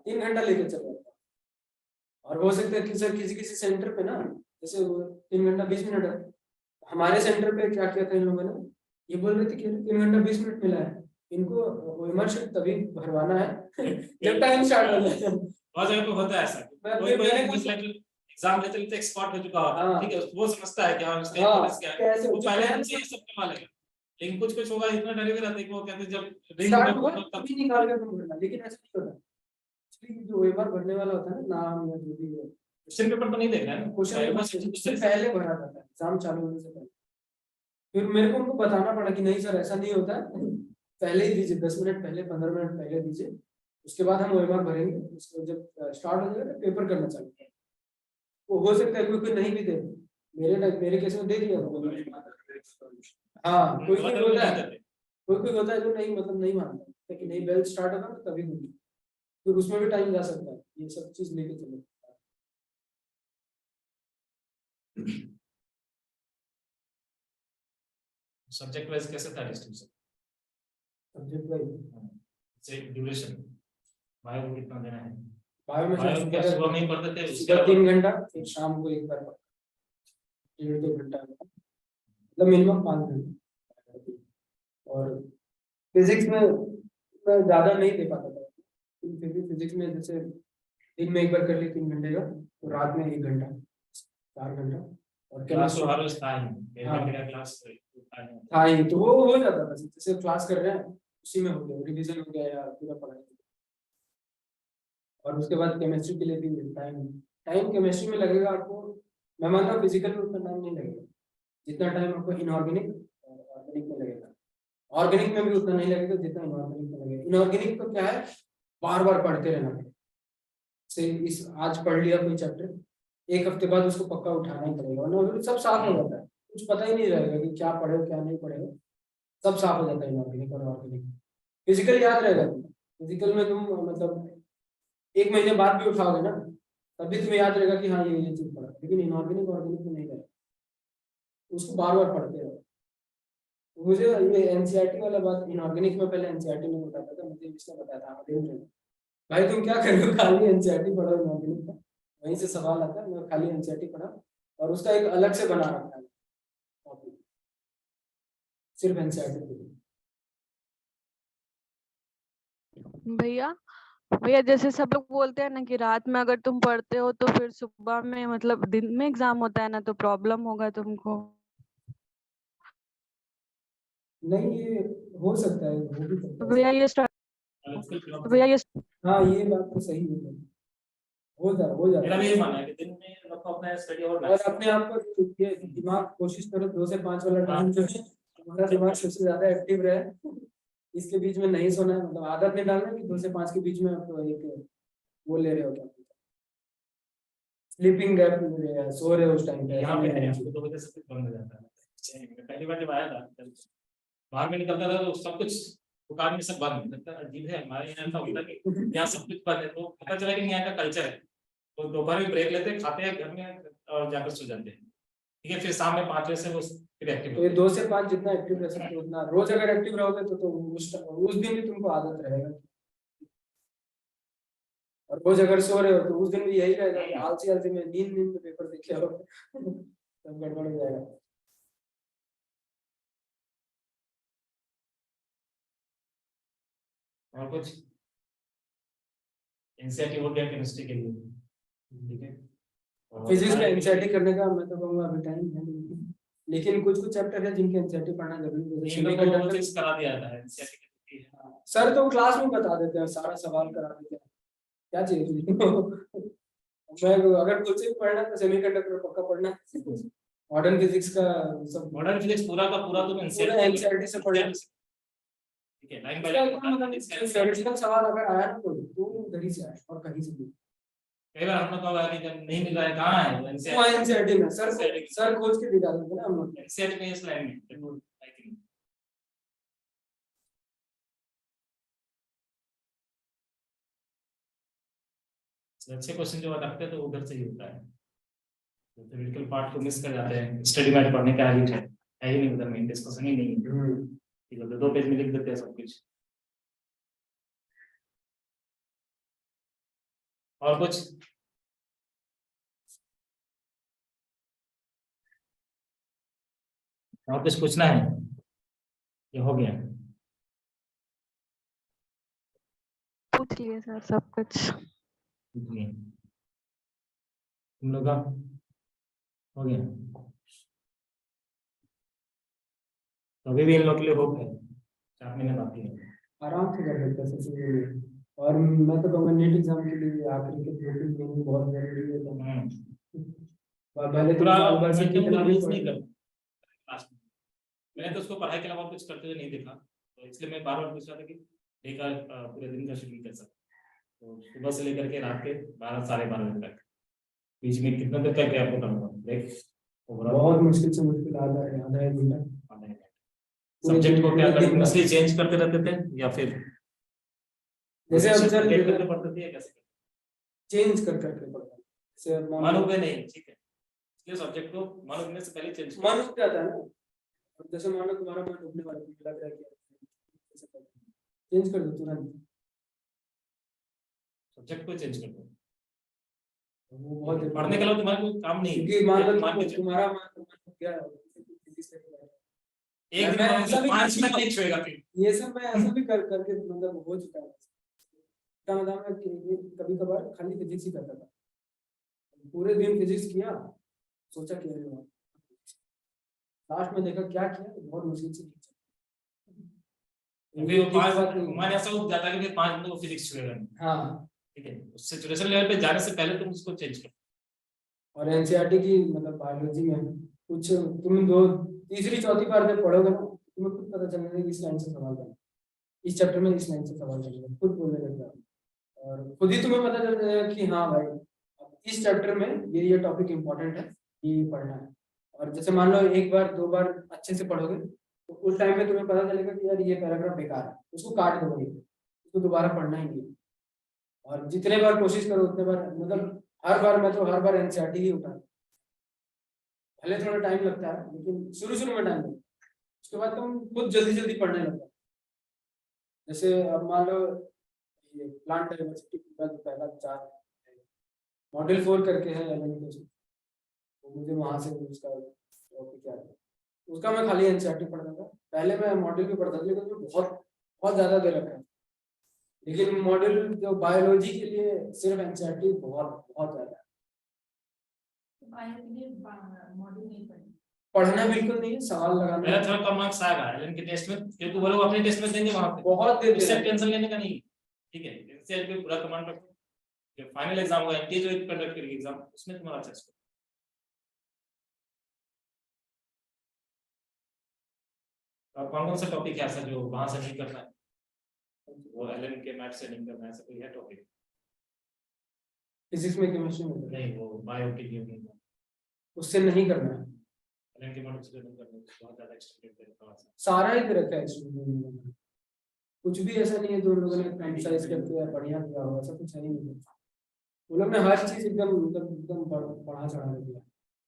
3 घंटा लेके चल रहा था। और हो सकता है कि सर किसी सेंटर पे ना, जैसे वो 3 घंटा 20 मिनट है, हमारे सेंटर पे क्या किया था इन लोगों ने, ये बोल रहे थे कि 3 घंटा 20 मिनट मिला है, इनको ओएमआर शीट तभी भरवाना है जब टाइम स्टार्ट हो जाए। बहुत जगह पे होता है ऐसा, कोई एग्जाम देते लेते एक्सपर्ट हो चुका होता है, ठीक है, वो समझता है कि हाँ इसका इंपॉर्टेंस क्या है, वो पहले हमसे ये सब करवा लेगा। लेकिन कुछ होगा इतना डरे हुए रहते हैं कि वो कहते हैं जब रिंग स्टार्ट होगा हुआ तब तभी निकाल कर तुम भरना, लेकिन ऐसा नहीं होता। एक्चुअली जो ओएमआर भरने वाला होता है ना, नाम या जो भी है, क्वेश्चन पेपर तो नहीं देख रहे हैं, क्वेश्चन उससे पहले भरा जाता है, एग्जाम चालू होने से पहले। फिर मेरे को उनको बताना पड़ा कि नहीं सर ऐसा नहीं होता है, पहले ही दीजिए, 10 मिनट पहले, 15 मिनट पहले दीजिए, उसके बाद हम ओएमआर भरेंगे। उसको जब स्टार्ट हो जाएगा पेपर करना चालू, वो हो सकता है कोई कोई नहीं भी दे, मेरे केस में दे दिया। हाँ, कोई कोई होता है, कोई होता है जो नहीं, मतलब नहीं मानता, लेकिन नहीं बेल स्टार्ट होगा तो तभी दूंगी, फिर उसमें भी टाइम जा सकता है। ये सब चीज लेके चलो। सब्जेक्ट वाइज कैसे था डिस्ट्रीब्यूशन, सब्जेक्ट वाइज से ड्यूरेशन, बायो को कितना देना है, बायो में बायो क्या सुबह में ही पढ़ते थे, उसके सुबह 3 अलावा घंटा, फिर शाम को एक बार 1.5-2 घंटा, मतलब मिनिमम 5 घंटे। और फिजिक्स में मैं ज्यादा नहीं दे पाता था, फिर भी फिजिक्स में जैसे दिन में एक बार कर ली 3 घंटे का, तो रात में 1 घंटा, 4 घंटा। और क्लास तो chemistry- हर रोज था ही, एक हाँ। घंटे का क्लास था ही। हाँ ही, तो वो हो जाता था, जैसे क्लास कर रहे हैं उसी में हो गया, रिवीजन हो गया या पूरा पढ़ाई। और उसके बाद केमिस्ट्री के लिए भी टाइम केमिस्ट्री में लगेगा आपको, मैं मानता हूँ फिजिकल में उतना टाइम नहीं लगेगा जितना टाइम आपको इनऑर्गेनिक और ऑर्गेनिक में लगेगा। ऑर्गेनिक में भी उतना नहीं लगेगा जितना इनऑर्गेनिक में लगेगा। इनऑर्गेनिक तो क्या है, बार बार पढ़ते रहना पड़ेगा। से इस आज पढ़ लिया कोई चैप्टर, 1 हफ्ते बाद उसको पक्का उठाना ही पड़ेगा, वरना सब साफ हो जाता है, कुछ पता ही नहीं रहेगा कि क्या पढ़े हो क्या नहीं पढ़े हो, सब साफ हो जाता है इनऑर्गेनिक और ऑर्गेनिक। फिजिकल याद रहेगा, फिजिकल में तुम मतलब 1 महीने बाद भी उठाओगे ना, तब भी तुम्हें याद रहेगा कि हाँ ये चीज पढ़ा, लेकिन इनऑर्गेनिक ऑर्गेनिक में नहीं रहेगा, उसको बार बार पढ़ते रहो। मुझे ये एनसीईआरटी वाला बात, इनऑर्गेनिक में पहले एनसीईआरटी नहीं बताता था, मुझे इसने बताया था भाई तुम क्या कर रहे हो, खाली एनसीईआरटी पढ़ो इनऑर्गेनिक का, वहीं से सवाल आता है, मैं खाली एनसीईआरटी पढ़ा और उसका एक अलग से बना रखा है कॉपी, सिर्फ एनसीईआरटी के लिए। भैया भैया जैसे सब लोग बोलते हैं ना कि रात में अगर तुम पढ़ते हो तो फिर सुबह में मतलब दिन में एग्जाम होता है ना तो प्रॉब्लम होगा तुमको। नहीं ये हो सकता है, हो भी सकता है। भैया ये भैया ये हाँ ये बात तो सही है, हो मेरा जाता भी है। ये मानना है कि दिन में रखो अपना स्टडी और और अपने आप को ये दिमाग कोशिश करो 2 से 5 वाला टाइम जो है हमारा दिमाग सबसे ज्यादा एक्टिव रहे, इसके बीच में नहीं सोना है, मतलब आदत नहीं डालना कि 2 से 5 के बीच में आप एक वो ले रहे हो, क्या स्लीपिंग गैप ले रहे हैं, सो रहे हो उस टाइम पे। यहाँ पे है, यहाँ पे 2 बजे से कुछ बंद हो जाता है। पहली बार जब आया था बाहर में निकलता था तो सब कुछ दुकान में सब बंद लगता है। अजीब है, हमारे यहाँ ऐसा होता है कि यहाँ सब कुछ बंद है, तो पता चला कि यहाँ का कल्चर है। तो दोपहर में ब्रेक लेते हैं, खाते हैं घर में और जाकर सो जाते हैं। ठीक है, फिर शाम में 5 बजे से वो फिर एक्टिव तो ये 2 से 5 जितना एक्टिव रह सकते हो उतना रोज अगर एक्टिव रहोगे तो उस दिन भी तुमको आदत रहेगा। और रोज अगर सो रहे हो तो उस दिन भी यही रहेगा कि आलसी में नींद में पेपर देखे हो सब गड़बड़ हो जाएगा। और कुछ एनसीईआरटी हो गया केमिस्ट्री के लिए, ठीक है। फिजिक्स में एनसीईआरटी करने का मैं तो कहूँगा अभी टाइम है नहीं, लेकिन कुछ कुछ चैप्टर है जिनके एनसीईआरटी पढ़ना जरूरी है, जैसे सेमीकंडक्टर फिक्स करा दिया था एनसीईआरटी की। सर तो क्लास में बता देते हैं, सारा सवाल करा देते हैं, क्या चाहिए मैं अगर कुछ भी पढ़ना तो सेमीकंडक्टर पक्का पढ़ना, मॉडर्न फिजिक्स का सब मॉडर्न फिजिक्स पूरा का पूरा तो पूरा एनसीईआरटी से पढ़ना। ठीक है, लाइन बाय लाइन थ्योरेटिकल सवाल अगर आया ना तो उधर ही से आए और कहीं से भी। कई बार हम लोग कहा कि जब नहीं मिल रहा है कहाँ है वो वो एनसीईआरटी में सर खोज के दिखा देते हैं ना हम लोग। एनसीईआरटी में इस लाइन में आई थिंक। अच्छे क्वेश्चन जो रखते हैं तो उधर से ही होता है, तो थ्योरेटिकल पार्ट को मिस कर जाते हैं। स्टडी मैट पढ़ने का हैबिट है ही नहीं, उधर में डिस्कशन ही नहीं है। ठीक है, 2 पेज में लिख देते हैं सब कुछ। और कुछ और कुछ पूछना है? ये हो गया, पूछ लिए सर सब कुछ। तुम लोग का हो गया? तो अभी भी इन लोग के लिए होप है, 4 महीने बाकी है। आराम से कर सकते हैं सबसे जरूरी। और मैं तो कहूँगा नीट एग्जाम के लिए आखिरी के 2-3 महीने बहुत जरूरी है, तो पहले तो पूरा साल भर से कितना भी नहीं कर लास्ट में मैंने तो उसको पढ़ाई के अलावा कुछ करते हुए नहीं देखा, तो इसलिए मैं बार बार पूछ रहा था कि डे का पूरे दिन का शेड्यूल कैसा, तो सुबह से लेकर के रात के 12 साढ़े 12 बजे तक बीच में कितना देर का गैप होता होगा ब्रेक? बहुत मुश्किल से मुश्किल आधा एक घंटा। सब्जेक्ट को क्या कंटिन्यूअसली चेंज करते रहते थे या फिर जैसे अब सर चेंज करते पढ़ते थे या कैसे? चेंज कर करके पढ़ता है, जैसे मानोगे नहीं, ठीक है, इसलिए सब्जेक्ट को मानोगे से पहले चेंज मन उठ जाता है ना। अब जैसे मान लो तुम्हारा मन उठने वाला है, लग रहा है कि चेंज कर दो तुरंत, सब्जेक्ट को चेंज कर दो। वो बहुत पढ़ने के अलावा तुम्हारा कोई काम नहीं है। क्योंकि मान लो मान के चलो, तुम्हारा मन क्या फिजिक्स में एक दिन मैं में ऐसा भी 5 मिनट नहीं छुएगा फिर। ये सब मैं ऐसा भी करके मतलब हो चुका है। इसका मतलब है कि कभी कभार खाली फिजिक्स ही करता था, पूरे दिन फिजिक्स किया, सोचा कि लास्ट में देखा क्या किया, बहुत मुश्किल से फिर वो 5 हमारे ऐसा हो जाता है कि 5 मिनट वो फिजिक्स छुएगा नहीं। हाँ। ठीक है, उस सिचुएशन लेवल पे जाने से पहले तुम उसको चेंज करो। और एनसीईआरटी की मतलब बायोलॉजी में कुछ तुम 2 तीसरी चौथी बार जब पढ़ोगे ना तुम्हें खुद पता चल जाएगा कि इस लाइन से सवाल करना, इस चैप्टर में इस लाइन से सवाल करना, खुद बोलने लग जाओ और खुद ही तुम्हें पता चल जाएगा कि हाँ भाई इस चैप्टर में ये टॉपिक इंपॉर्टेंट है, ये पढ़ना है। और जैसे मान लो 1 बार 2 बार अच्छे से पढ़ोगे तो उस टाइम में तुम्हें पता चलेगा कि यार ये पैराग्राफ बेकार है, उसको काट दो, उसको दोबारा पढ़ना ही नहीं। और जितने बार कोशिश करो उतने बार, मतलब हर बार एनसीईआरटी ही उठा, पहले थोड़ा टाइम लगता है लेकिन शुरू में टाइम लगता है, उसके बाद तुम खुद जल्दी पढ़ने लगता है। जैसे अब मान लो ये प्लांट डाइवर्सिटी का जो पहला 4 मॉड्यूल 4 करके है एलएन के, तो मुझे वहां से उसका टॉपिक याद है। उसका मैं खाली एनसीईआरटी पढ़ रहा था। पहले मैं मॉड्यूल भी पढ़ता था, लेकिन उसमें बहुत बहुत ज्यादा दे रखा है। लेकिन मॉड्यूल जो बायोलॉजी के लिए सिर्फ एनसीईआरटी बहुत बहुत ज्यादा है। मॉड्यूल नहीं पढ़े। पढ़ना बिल्कुल नहीं है, सवाल लगाना मेरा है। थोड़ा कम मार्क्स आएगा एलएन के टेस्ट में, क्योंकि वो लोग अपने टेस्ट में देंगे वहां पे, बहुत देते इससे हैं। टेंशन लेने का नहीं। ठीक है, एनसीईआरटी पे पूरा कमांड रखो। जो फाइनल एग्जाम होगा एनटीए जो कंडक्ट करेगी एग्जाम, उसमें तुम्हारा अच्छा स्कोर। और कौन कौन सा टॉपिक है ऐसा जो वहां से नहीं करना है, वो एलएन के मैथ से नहीं करना है, ऐसा कोई है टॉपिक? फिजिक्स में, केमिस्ट्री में नहीं, वो बायो के लिए नहीं, उससे नहीं करना है। एलएन के मॉडल से नहीं करना है, बहुत ज्यादा एक्सटेंडेड है थोड़ा सा। सारा ही दे रखा है स्टूडेंट में। कुछ भी ऐसा नहीं है जो लोगों ने एम्फसाइज करके या बढ़िया किया हो, ऐसा कुछ है ही नहीं। वो लोग ने हर चीज एकदम एकदम बढ़ा चढ़ा दिया।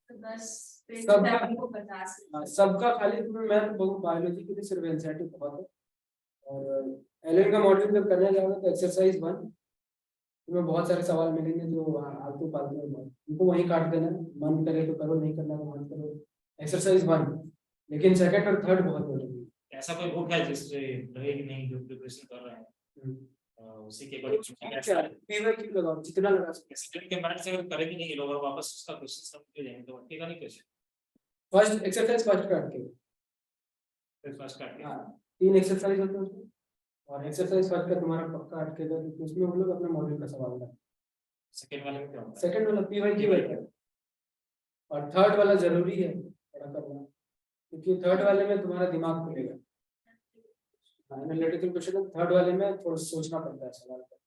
तो बस सबका आपको बता सकते सबका खाली तुम्हें मैथ बहुत, बायोलॉजी के लिए सिर्फ एनसीईआरटी बहुत है। और एलएन का मॉड्यूल जब करने जाओगे तो एक्सरसाइज 1 तुम्हें बहुत सारे सवाल मिलेंगे जो आलतू फालतू है, उनको वहीं काट देना, मन करे तो करो, नहीं करना तो मत करो। एक्सरसाइज 1, लेकिन सेकंड और थर्ड बहुत जरूरी है। ऐसा कोई बुक है जिससे लगे कि नहीं जो प्रिपरेशन कर रहे हैं उसी के अकॉर्डिंग पीवाईक्यू लगाओ जितना लगा सकते। सेकंड के मैथ से अगर करेंगे नहीं ये लोग और वापस उसका क्वेश्चन समझ जाएंगे तो अटकेगा नहीं क्वेश्चन। फर्स्ट एक्सरसाइज फर्स्ट काट के, फिर फर्स्ट काट के हाँ 3 एक्सरसाइज होते हैं उसमें, और एक्सरसाइज फर्स्ट का तुम्हारा पक्का अटकेगा, क्योंकि उसमें वो लोग अपने मॉड्यूल का सवाल है। सेकंड वाले में क्या होता है? सेकंड वाला पीवाईक्यू है, और थर्ड वाला जरूरी है थोड़ा करना, क्योंकि थर्ड वाले में तुम्हारा दिमाग खुलेगा। एनालिटिकल क्वेश्चन थर्ड वाले में थोड़ा सोचना पड़ता है सवाल का।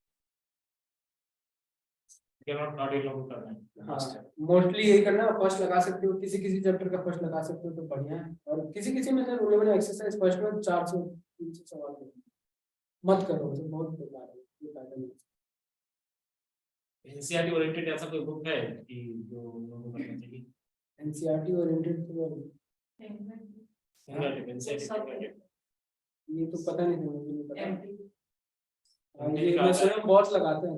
नॉट ये लोग करना है। हाँ, मोस्टली यही करना है। फर्स्ट लगा सकते हो, किसी किसी चैप्टर का फर्स्ट लगा सकते हो तो बढ़िया है, और किसी किसी में उन लोगों ने एक्सरसाइज फर्स्ट में 4 से 300 सवाल करने, मत करो, तो बहुत बेकार है ये पैटर्न। एनसीईआरटी ओरिएंटेड ऐसा कोई बुक है कि जो लोगों को पढ़ना चाहिए? एनसीईआरटी ओरिएंटेड तो एनसीईआरटी ये तो पता नहीं था, मुझे नहीं पता। हाँ, मैंने ये कहा मैं था। स्वयं बहुत लगाते हैं,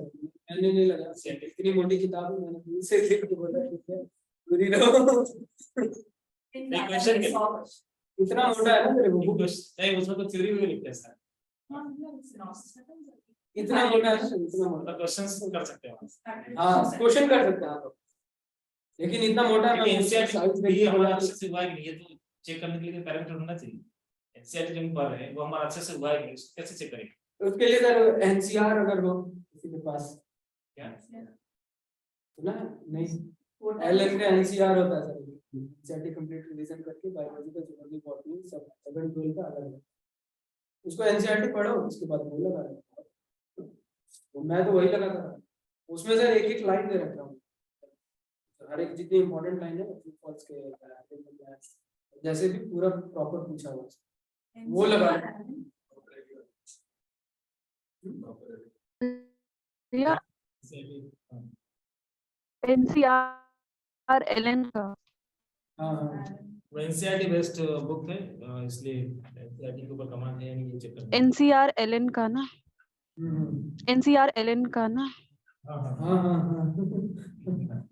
मैंने नहीं लगा। इतनी मोटी किताब है, मैंने खुद से लिख के बोला ठीक है पूरी रहो। क्वेश्चन के इतना मोटा है ना मेरे को बुक, नहीं उसमें तो थ्योरी भी लिखते हैं सर, इतना मोटा है, इतना मोटा। मतलब क्वेश्चंस कर सकते हैं। हाँ, क्वेश्चन कर सकते हैं आप, लेकिन इतना मोटा है। एनसीईआरटी ये हमारा अच्छे से हुआ है कि नहीं, ये तो चेक करने के लिए पैरामीटर होना चाहिए। एनसीईआरटी जो हम पढ़ रहे हैं वो हमारा अच्छे से हुआ है कि नहीं, उसको कैसे चेक करेंगे? उसके लिए सर एनसीआर अगर हो किसी के पास, क्या सुना है? नहीं, एलएन का एनसीआर होता है सर, एनसीईआरटी कंप्लीट रिवीजन करके बायोलॉजी का, ज्योलॉजी, बॉटनी सब 7 12 का अलग है। उसको एनसीईआरटी पढ़ो, उसके बाद वो लगा दो। तो मैं तो वही लगाता था। उसमें सर एक एक लाइन दे रखा हूँ, हर एक जितनी इंपॉर्टेंट लाइन है फॉल्स के जैसे भी पूरा प्रॉपर पूछा हुआ है, वो लगा या एनसीआर एलएन का। हाँ हाँ वो एनसीईआरटी बेस्ड बुक है, इसलिए एनसीईआरटी के ऊपर कमांड है नहीं, ये चेक करना। एनसीआर एलएन का ना, एनसीआर एलएन का ना। हाँ हाँ हाँ हाँ हाँ।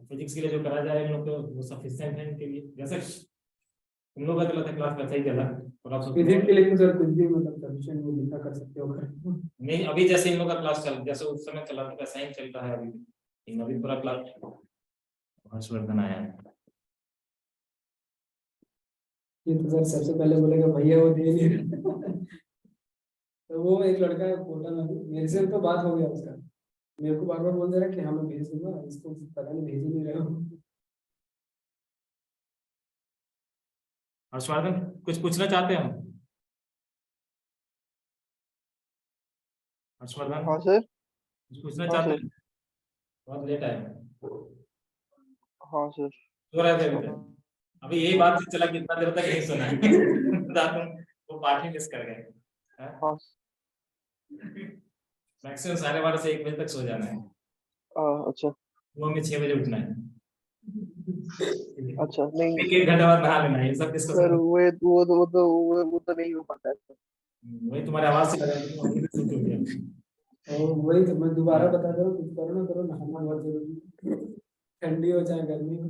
फिजिक्स के लिए जो करा जाए हम लोग को वो सफिशिएंट है इनके लिए, जैसे तुम लोग का चला था क्लास में सही चला और आप फिजिक्स के लिए तो सर कुछ भी मतलब सफिशिएंट वो लिखा कर सकते हो कर। नहीं, अभी जैसे इन लोग का क्लास चल, जैसे उस समय चला था वैसा ही चल रहा है अभी, लेकिन अभी पूरा क्लास हर्षवर्धन आया है। ये तो सर सबसे पहले बोलेगा भैया वो दे नहीं रहा। तो वो एक लड़का है कोटा में, मेरे से तो बात हो गया उसका, मेरे को बार बार बोल दे रहा है कि हाँ मैं भेज दूंगा, इसको पता नहीं भेज ही नहीं रहा हूँ। हर्षवर्धन कुछ पूछना चाहते हैं हम? हर्षवर्धन हाँ सर। कुछ पूछना हाँ चाहते सर। हैं? बहुत लेट आए, हाँ सर। सो रहे थे अभी तक। अभी यही बात चला कि इतना देर तक नहीं सुना। वो पार्ट ही मिस कर गए। हाँ। मैक्सिमम 12:30 से 1 बजे तक सो जाना है, अच्छा। वो हमें 6 बजे उठना है। अच्छा नहीं एक घंटे बाद नहा लेना, ये सब डिस्कस सर, करना। वो तो नहीं हो पाता है। वही तुम्हारे आवाज से लगा कि तुम अभी शुरू हो गया। और वही तो मैं दोबारा बता रहा हूँ, कुछ करो ना करो, नहाना बहुत जरूरी है। ठंडी हो चाहे गर्मी हो,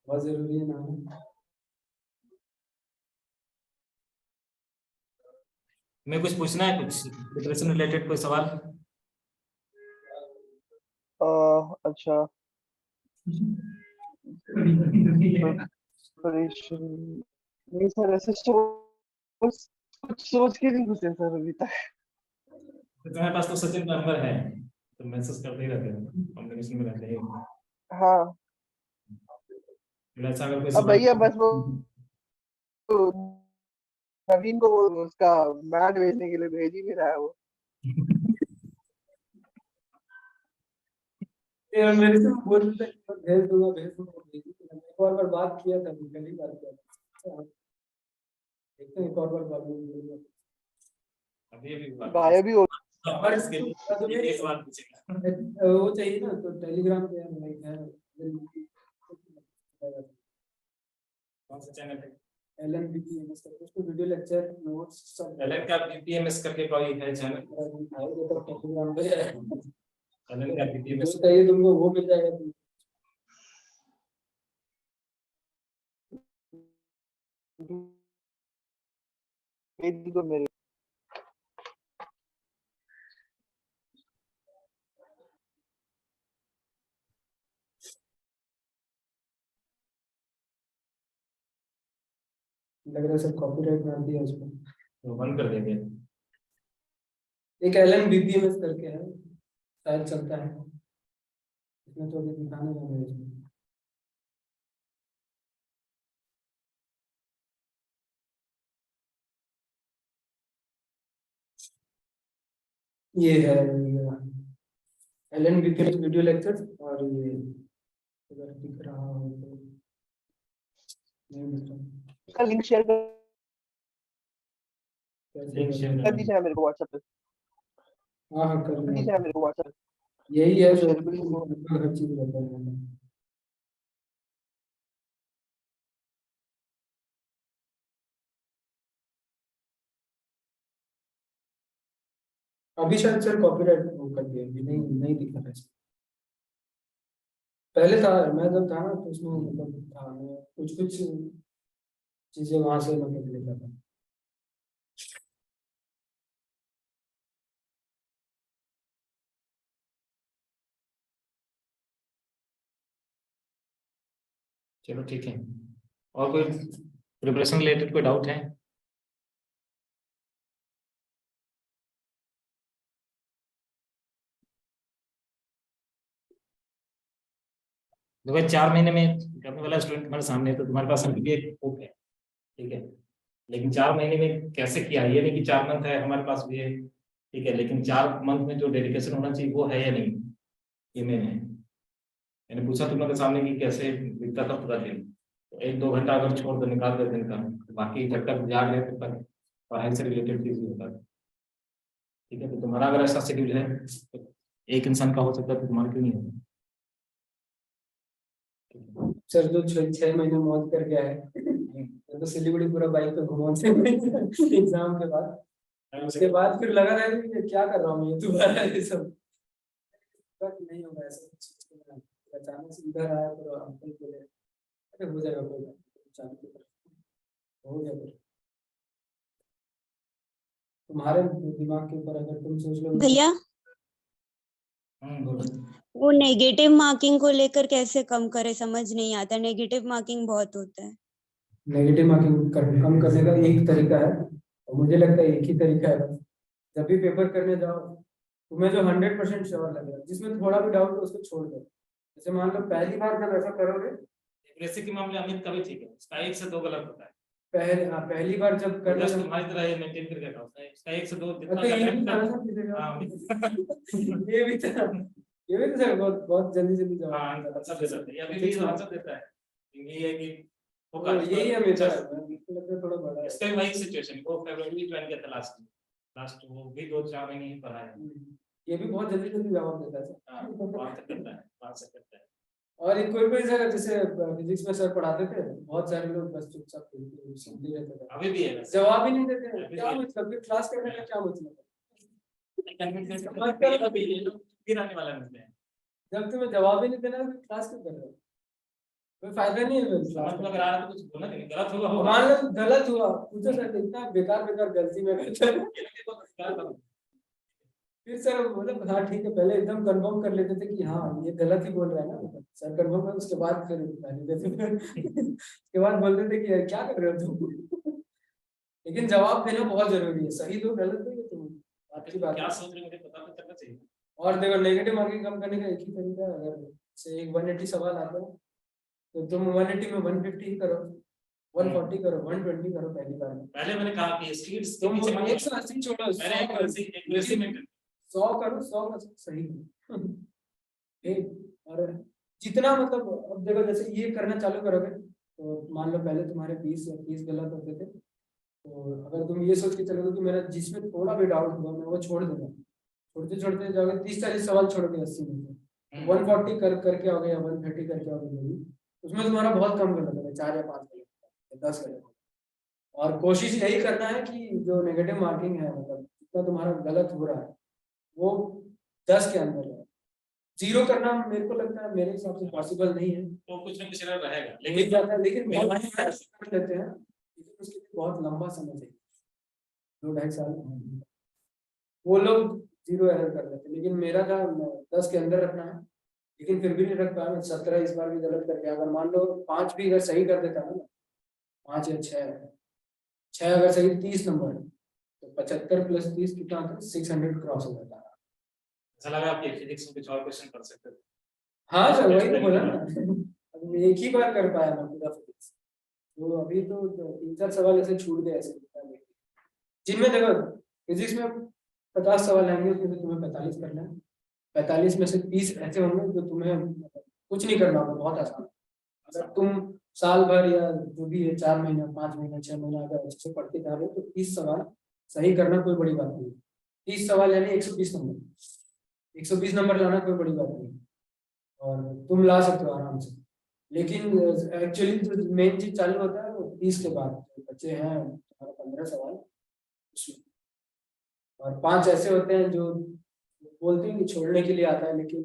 बहुत जरूरी है नहाना। मैं कुछ पूछना है, कुछ डिप्रेशन रिलेटेड कोई सवाल? अच्छा प्रिपरेशन नहीं सर, ऐसे सोच कुछ सोच के नहीं घुसे सर अभी तक। तुम्हारे पास तो सचिन का नंबर है, तो मैसेज करते ही रहते हैं, कम्युनिकेशन में रहते हैं। हाँ ऐसा अगर कोई अब सवाल भैया बस वो नवीन को उसका मैट भेजने के लिए भेज ही नहीं रहा है वो। ये मेरे से बोल रहे थे कि भेज दूंगा भेज दूंगा, भेज दूंगा। एक और बार बात किया था, पहली बार किया था। देखते हैं एक और बार बात करूंगा। अभी अभी बात गायब ही हो और इसके लिए एक सवाल पूछेगा। वो चाहिए ना, तो टेलीग्राम पे लाइक है कौन सा चैनल है? LNBPMS करके, उसको वीडियो लेक्चर नोट्स सब एलन का बीपीएमएस करके कोई है चैनल? टेलीग्राम पे है। एलन का जो बीपीएमएस। चाहिए तुमको वो मिल जाएगा तुमको। भेज दो मेरे। लग रहा है सब कॉपीराइट मार दिया उसको। वो बंद कर देंगे। एक LNBPMS करके है, शायद चलता है इसमें, तो अभी दिखाने लगे इसमें। ये है LNBPMS वीडियो लेक्चर, और ये अगर दिख रहा हो तो नहीं दिख रहा, इसका लिंक शेयर कर लिंक शेयर कर दीजिए ना मेरे को व्हाट्सएप पे। हाँ हाँ कर कर दीजिए ना मेरे को व्हाट्सएप यही है पे जो शेयर कर दीजिए। हर चीज रहता है। अभी शायद सर कॉपीराइट कर दिया, अभी नहीं नहीं दिख रहा है इसमें। पहले था, मैं जब था ना तो उसमें मतलब था, मैं कुछ कुछ चीजें वहां से मतलब लेता था। चलो ठीक है। और कोई प्रिपरेशन रिलेटेड कोई डाउट है? देखो 4 महीने में करने वाला स्टूडेंट तुम्हारे सामने है, तो तुम्हारे पास अभी भी एक होप है, ठीक है। लेकिन 4 महीने में कैसे किया, ये नहीं कि 4 मंथ है हमारे पास भी है, ठीक है, लेकिन 4 मंथ में जो डेडिकेशन होना चाहिए वो है या नहीं, ये मेन है। मैंने पूछा तुम लोग के सामने कि कैसे बीतता था पूरा दिन, तो 1-2 घंटा अगर छोड़ दो, निकाल दो दिन का, तो बाकी जब तक जाग रहे तब तक पढ़ाई से रिलेटेड चीज होता है, ठीक है। तो तुम्हारा अगर ऐसा शेड्यूल है तो एक इंसान का हो सकता है, तो तुम्हारा क्यों नहीं होगा? सर जो 6 महीने मौज कर गया है, तो सिलीगुड़ी पूरा बाइक पे घुमाते एग्जाम के बाद, उसके बाद फिर लगा रहा है कि क्या कर रहा हूँ ये दोबारा ये सब। बट नहीं होगा ऐसा कुछ। अचानक से इधर आया तो अंकल बोले अरे हो जाएगा कोई बात नहीं, अचानक से हो जाएगा। तुम्हारे दिमाग के ऊपर अगर तुम सोच लो भैया बोलो। वो नेगेटिव मार्किंग को लेकर कैसे कम करे, समझ नहीं आता, नेगेटिव मार्किंग बहुत होता है। नेगेटिव मार्किंग कम करने का एक तरीका है, और मुझे लगता है एक ही तरीका है बस। जब भी पेपर करने जाओ, तुम्हें जो 100% श्योर लगेगा, जिसमें थोड़ा भी डाउट हो उसको छोड़ दो। जैसे मान लो पहली बार जब ऐसा करोगे, रेसिपी के मामले अमित का भी ठीक है, उसका 1 से 2 गलत होता है, पहली बार जब करने जस्ट तुम्हारी तरह ये मेंटेन करके रखा होता है, उसका 1 से 2 जितना ये भी करना था है। ना किसी का? हाँ ये भी था, ये भी तो सर बहुत बहुत जल्दी जल्दी जवाब हाँ आंसर दे सकते हैं, अभी भी आंसर देता है, ये है कि वो यही है मेरा, मुझको लगता है थोड़ा बड़ा है। इसका भी वही सिचुएशन, वो फरवरी में ज्वाइन किया था लास्ट वो भी 2-4 महीने ही पढ़ा है। ये भी बहुत जल्दी जल्दी जवाब देता है हाँ, सर। वहाँ से करता है, वहाँ से करता है। और एक कोई कोई सर जैसे फिजिक्स में सर पढ़ाते थे, बहुत सारे लोग बस चुपचाप सुनते रहते थे, अभी भी है वैसे। जवाब ही नहीं देते हैं। अभी क्या भी है। मतलब, फिर क्लास करने का क्या मतलब है? कन्विंस करके ये लोग गिराने वाला मिलते हैं। जब तुम्हें जवाब ही नहीं देना तो क्लास क्यों कर रहे हो? कोई फायदा नहीं है फिर क्लास समझ में करने अगर आ रहा है तो कुछ बोलना नहीं, गलत होगा का। होगा। मान लो गलत हुआ, पूछो सर इतना बेकार बेकार गलती में करते हैं। ये लोग तो क्या करो। फिर सर बोले हाँ ठीक है, पहले एकदम कंफर्म कर लेते थे कि हाँ ये गलत ही बोल रहा है ना सर, कंफर्म कर उसके बाद फिर बता देते थे। उसके बाद बोलते थे कि क्या कर रहे हो तुम। लेकिन जवाब देना बहुत जरूरी है, सही दो गलत दो ये तो बात की बात क्या है। सोच रहे हो मुझे पता तो चलना चाहिए। और देखो नेगेटिव मार्किंग कम करने का एक ही तरीका है, अगर से एक 180 सवाल आता है तो तुम 180 में 150 ही करो, 140 करो, 120 करो पहली बार में। पहले मैंने कहा कि स्किल्स के तुम पीछे मत 180 छोड़ो, मैंने 100 करो, एक्यूरेसी में 100 करो, 100 का सही करो। ठीक। और जितना मतलब अब देखो जैसे ये करना चालू करोगे तो मान लो पहले तुम्हारे 20 या 30 गलत होते थे, तो अगर तुम ये सोच के चलोगे कि मेरा जिसमें थोड़ा भी डाउट हुआ मैं वो छोड़ दूंगा, छोड़ते छोड़ते जाओगे 30-40 सवाल छोड़ोगे 80 में से, 140 करके आओगे या 130 करके आओगे जो भी, उसमें तुम्हारा बहुत कम गलत होगा, 4 या 5 गलत होगा, 10 गलत होगा। और कोशिश यही करना है कि जो नेगेटिव मार्किंग है, मतलब जितना तुम्हारा गलत हो रहा है वो 10 के अंदर है। 0 करना मेरे को लगता है, मेरे हिसाब से पॉसिबल नहीं है, तो कुछ ना कुछ एरर रहेगा। लेकिन लेकिन जाता है, लेकिन मेरे बहुत पास- कर लेते हैं, लेकिन उसके लिए बहुत लंबा समय चाहिए, 2-2.5 साल। वो लोग 0 एरर कर लेते हैं, लेकिन मेरा था 10 के अंदर रखना है, लेकिन फिर भी नहीं रख पाया मैं। 17 इस बार भी गलत करके, अगर मान लो 5 भी अगर सही कर देता ना, 5 या 6 अगर सही 30 नंबर, तो 75 + 30 कितना आता है, 600 क्रॉस हो जाता है। ऐसा लगा आपके फिजिक्स में कुछ और क्वेश्चन कर सकते थे। हाँ सर वही तो बोला ना। अब एक ही बार कर पाया मैं पूरा फिजिक्स, तो अभी तो 3-4 सवाल ऐसे छूट गए ऐसे, जिनमें देखो फिजिक्स में 50 सवाल आएंगे, उसमें से तुम्हें 45 करना है, 45 में से 30 ऐसे होंगे जो तुम्हें कुछ नहीं करना होगा, बहुत आसान। अगर तुम साल भर या जो भी है 4 महीना, 5 महीना, 6 महीना अगर अच्छे से पढ़ते जा रहे हो तो 30 सवाल सही करना कोई बड़ी बात नहीं। 30 सवाल यानी 120 नंबर, 120 नंबर लाना कोई बड़ी बात नहीं, और तुम ला सकते हो आराम से। लेकिन एक्चुअली जो मेन चीज चालू होता है वो 30 के बाद, बच्चे हैं तुम्हारा 15 सवाल उसमें, और 5 ऐसे होते हैं जो बोलते हैं कि छोड़ने के लिए आता है, लेकिन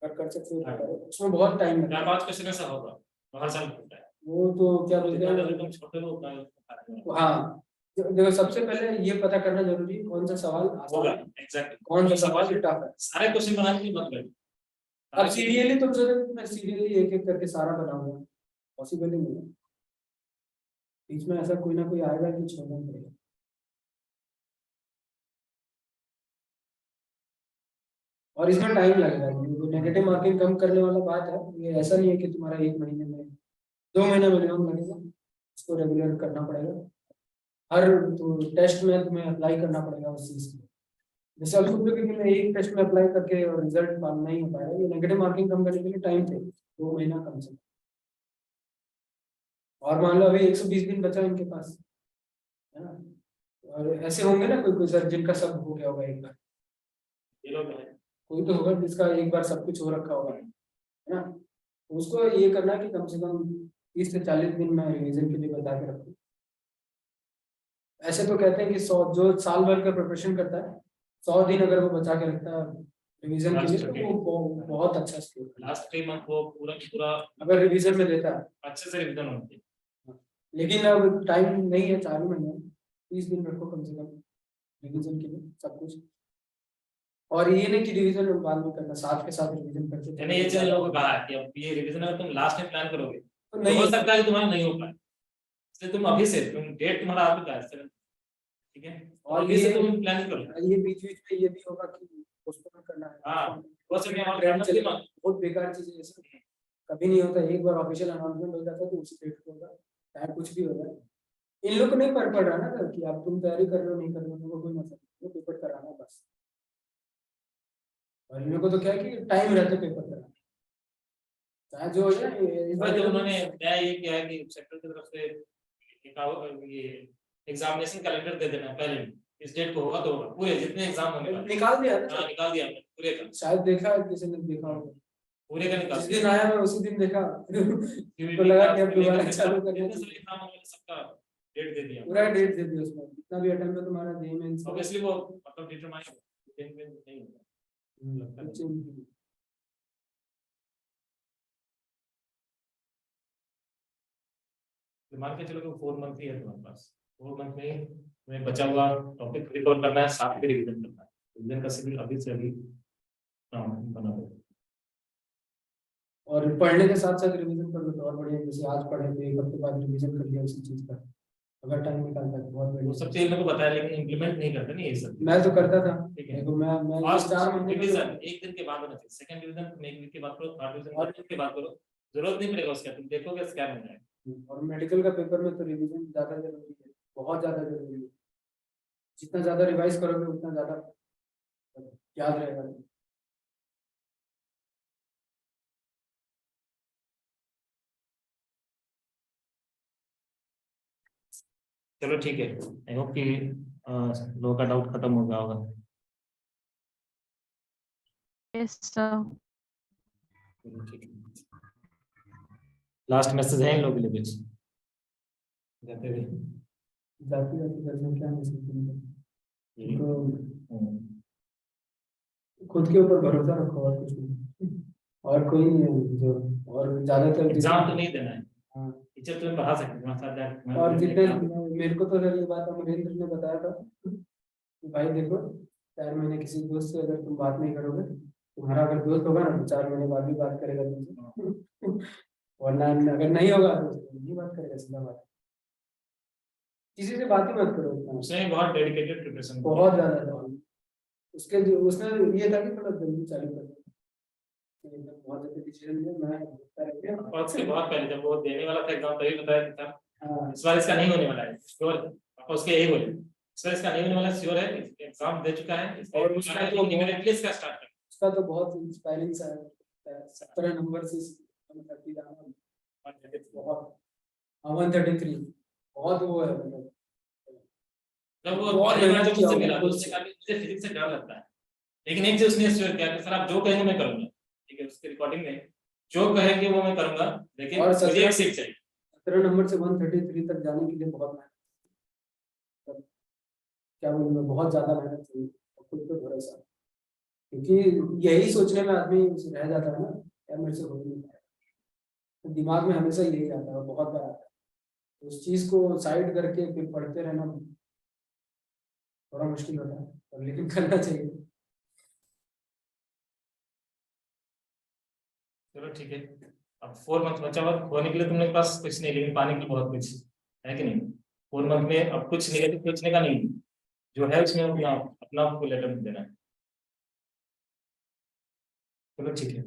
अगर कर सकते हो तो करो, उसमें बहुत टाइम लगता है। 4-5 क्वेश्चन ऐसा होगा हर साल होता है। वो तो क्या बोलते जितना जल्दी हैं, तुम छोटे हो उतना हाँ देखो सबसे पहले ये पता करना जरूरी है कौन सा सवाल आसान होगा। है, एग्जैक्टली कौन सा सवाल टफ है। सारे क्वेश्चन बनाने की मत करो। अब सीरियली तुम सोचोगे कि मैं सीरियली एक एक करके सारा बनाऊंगा, पॉसिबल ही नहीं है। बीच में ऐसा कोई ना कोई आएगा कि छोड़ना पड़ेगा। और इसमें टाइम लगेगा, ये नेगेटिव मार्किंग कम करने वाला बात है, ये ऐसा नहीं है कि तुम्हारा 1 महीने में, 2 महीने मिनिमम लगेगा, इसको रेगुलर करना पड़ेगा। हर टेस्ट में तुम्हें अप्लाई करना पड़ेगा उस चीज को। जैसे अब सोचोगे कि मैं एक टेस्ट में अप्लाई करके और रिजल्ट नहीं हो पाएगा, ये नेगेटिव मार्किंग कम करने के लिए टाइम चाहिए, 2 महीना कम से कम। और मान लो अभी 120 दिन बचा इनके पास, है ना, और ऐसे होंगे ना कोई कोई सर जिनका सब हो गया होगा एक बार, ये लोग हैं। कोई तो होगा जिसका एक बार सब कुछ हो रखा होगा, है ना। तो उसको ये करना है कि कम से कम 30 से 40 दिन में रिवीजन के लिए बता के रखो। ऐसे तो कहते हैं कि 100 जो साल भर का प्रिपरेशन करता है, 100 दिन अगर वो बचा के रखता है रिवीजन के लिए, तो वो बहुत अच्छा स्कोर करता है। लास्ट 3 मंथ वो पूरा की पूरा अगर रिवीजन में देता है, अच्छे से रिवीजन होती है। लेकिन अब टाइम नहीं है, 4 ही महीने, 30 दिन रखो कम से कम रिवीजन के लिए सब कुछ। और ये नहीं कि रिवीजन बाद में करना, साथ के साथ रिवीजन करते मैंने ये चीज लोगों को कहा है कि अब ये रिवीजन अगर तुम लास्ट में प्लान करोगे तो तो नहीं हो सकता है कि तुम्हारा नहीं हो पाए, इसलिए तुम अभी से तुम डेट तुम्हारा आ चुका है 7, ठीक है, और अभी से तुम प्लानिंग करो। ये बीच बीच में ये भी होगा कि पोस्टपोन करना है। हाँ, वो सब यहाँ ट्रेंड करना चलेगा, भी मत। बहुत बेकार चीज है ऐसा, कभी नहीं होता। एक बार ऑफिशियल अनाउंसमेंट हो जाता है तो उसी डेट को होगा, चाहे कुछ भी होगा। इन लोग को नहीं फर्क पड़ रहा ना सर कि आप तुम तैयारी कर रहे हो नहीं कर रहे हो, उनको कोई मतलब नहीं, वो पेपर कराना है बस। और इन लोग को तो क्या है कि टाइम रहता है पेपर कराना, चाहे जो हो जाए। इस बार तो उन्होंने नया ये किया है कि सेक्टर की तरफ से ये एग्जामिनेशन कैलेंडर दे देना पहले, इस डेट को होगा तो होगा, पूरे जितने एग्जाम होंगे निकाल दिया ना हाँ सर। निकाल दिया हमने। पूरे का शायद देखा है, किसी ने देखा होगा। पूरे का निकाल जिस दिन आया मैं उसी दिन देखा। तो लगा कि अब दोबारा चालू करना चाहिए। सबका डेट दे दिया पूरा डेट दे दिया उसमें, जितना भी अटेम्प्ट है तुम्हारा जेईई मेंस का। ऑब्वियसली वो मतलब डिटरमाइन नहीं होता लगता है। मान के चलो कि 4 मंथ ही है तुम्हारे पास, 4 मंथ में तुम्हें बचा हुआ टॉपिक रिकवर करना है, साथ में रिवीजन करना है। रिवीजन का शेड्यूल अभी से अभी बना दो। और पढ़ने के साथ साथ रिवीजन कर लो तो और बढ़िया। जैसे आज पढ़े तो एक हफ्ते बाद रिवीजन कर लिया उसी चीज का, अगर टाइम निकालता है तो बहुत वो बढ़िया। सब चीज मेरे को बताया, लेकिन इम्प्लीमेंट नहीं करते नहीं ये सब। मैं तो करता था। ठीक है, देखो मैं और 4 महीने में रिवीजन एक दिन के बाद होना चाहिए। सेकंड रिवीजन तुम एक वीक के बाद करो, थर्ड रिवीजन और के बाद करो, जरूरत नहीं पड़ेगा उसका, तुम देखोगे स्कैन हो जाएगा। और मेडिकल का पेपर में तो रिवीजन ज्यादा जरूरी है, बहुत ज्यादा जरूरी है। जितना ज्यादा रिवाइज करोगे उतना ज्यादा याद रहेगा। चलो ठीक है, आई होप कि लोगों का डाउट खत्म हो गया होगा। Yes sir. ठीक है, लास्ट मैसेज है इन लोगों के लिए कुछ जाते हुए? जाती जाती करना क्या नहीं, खुद के ऊपर भरोसा रखो और कुछ नहीं। और कोई नहीं है जो, और ज्यादातर एग्जाम तो नहीं देना है, हाँ। टीचर तुम्हें पढ़ा सकते हैं तुम्हारे साथ जाके। और जितने मेरे को तो ये बात महेंद्र ने बताया था कि भाई देखो 4 महीने किसी दोस्त से अगर तुम बात नहीं करोगे, तुम्हारा अगर दोस्त होगा ना तो 4 महीने बाद भी बात करेगा तुमसे, वरना अगर नहीं होगा तो नहीं बात करेगा। सीधा बात, किसी से बात ही मत करो उतना। उसने बहुत डेडिकेटेड प्रिपरेशन, बहुत ज्यादा था उसके जो, उसने ये था कि थोड़ा जल्दी चालू कर दो, बहुत ज्यादा डिसीजन लिया। मैं करता रह और उसके बहुत पहले जब वो देने वाला था एग्जाम तभी बताया कि था हाँ। इस बार इसका नहीं होने वाला है श्योर, आप उसके यही बोले इस बार इसका नहीं होने वाला श्योर है, एग्जाम दे चुका है और उसका तो इमीडिएटली इसका स्टार्ट कर। उसका तो बहुत इंस्पायरिंग सा है, 17 नंबर से बहुत 133 बहुत वो है मतलब। जब वो बहुत पहली बार मेहनत जब किया उससे होगा मिला तो खुद उसने से। कहा कि मुझे फिजिक्स से डर लगता है, लेकिन एक चीज उसने श्योर किया कि सर आप जो कहेंगे मैं करूंगा। ठीक है, उसके रिकॉर्डिंग में जो कहेंगे वो मैं करूंगा, लेकिन और मुझे एक सीट चाहिए। 17 नंबर से 133 तक जाने के लिए बहुत मेहनत, क्या बोलूँ, बहुत ज्यादा मेहनत चाहिए और खुद पे भरोसा, क्योंकि यही सोचने में आदमी रह जाता है ना, यार मेरे से हो नहीं पाएगा। तो दिमाग में हमेशा यही आता है, बहुत बार आता है। तो उस चीज को साइड करके फिर पढ़ते रहना थोड़ा मुश्किल होता है, और लेकिन करना चाहिए। चलो ठीक है, अब 4 मंथ बचा हुआ, खोने के लिए तुमने पास कुछ नहीं, लेकिन पाने के लिए बहुत कुछ है कि नहीं। 4 मंथ में अब कुछ निगेटिव सोचने का नहीं, जो है उसमें अपना फुल अटेम्प्ट देना है। चलो ठीक है।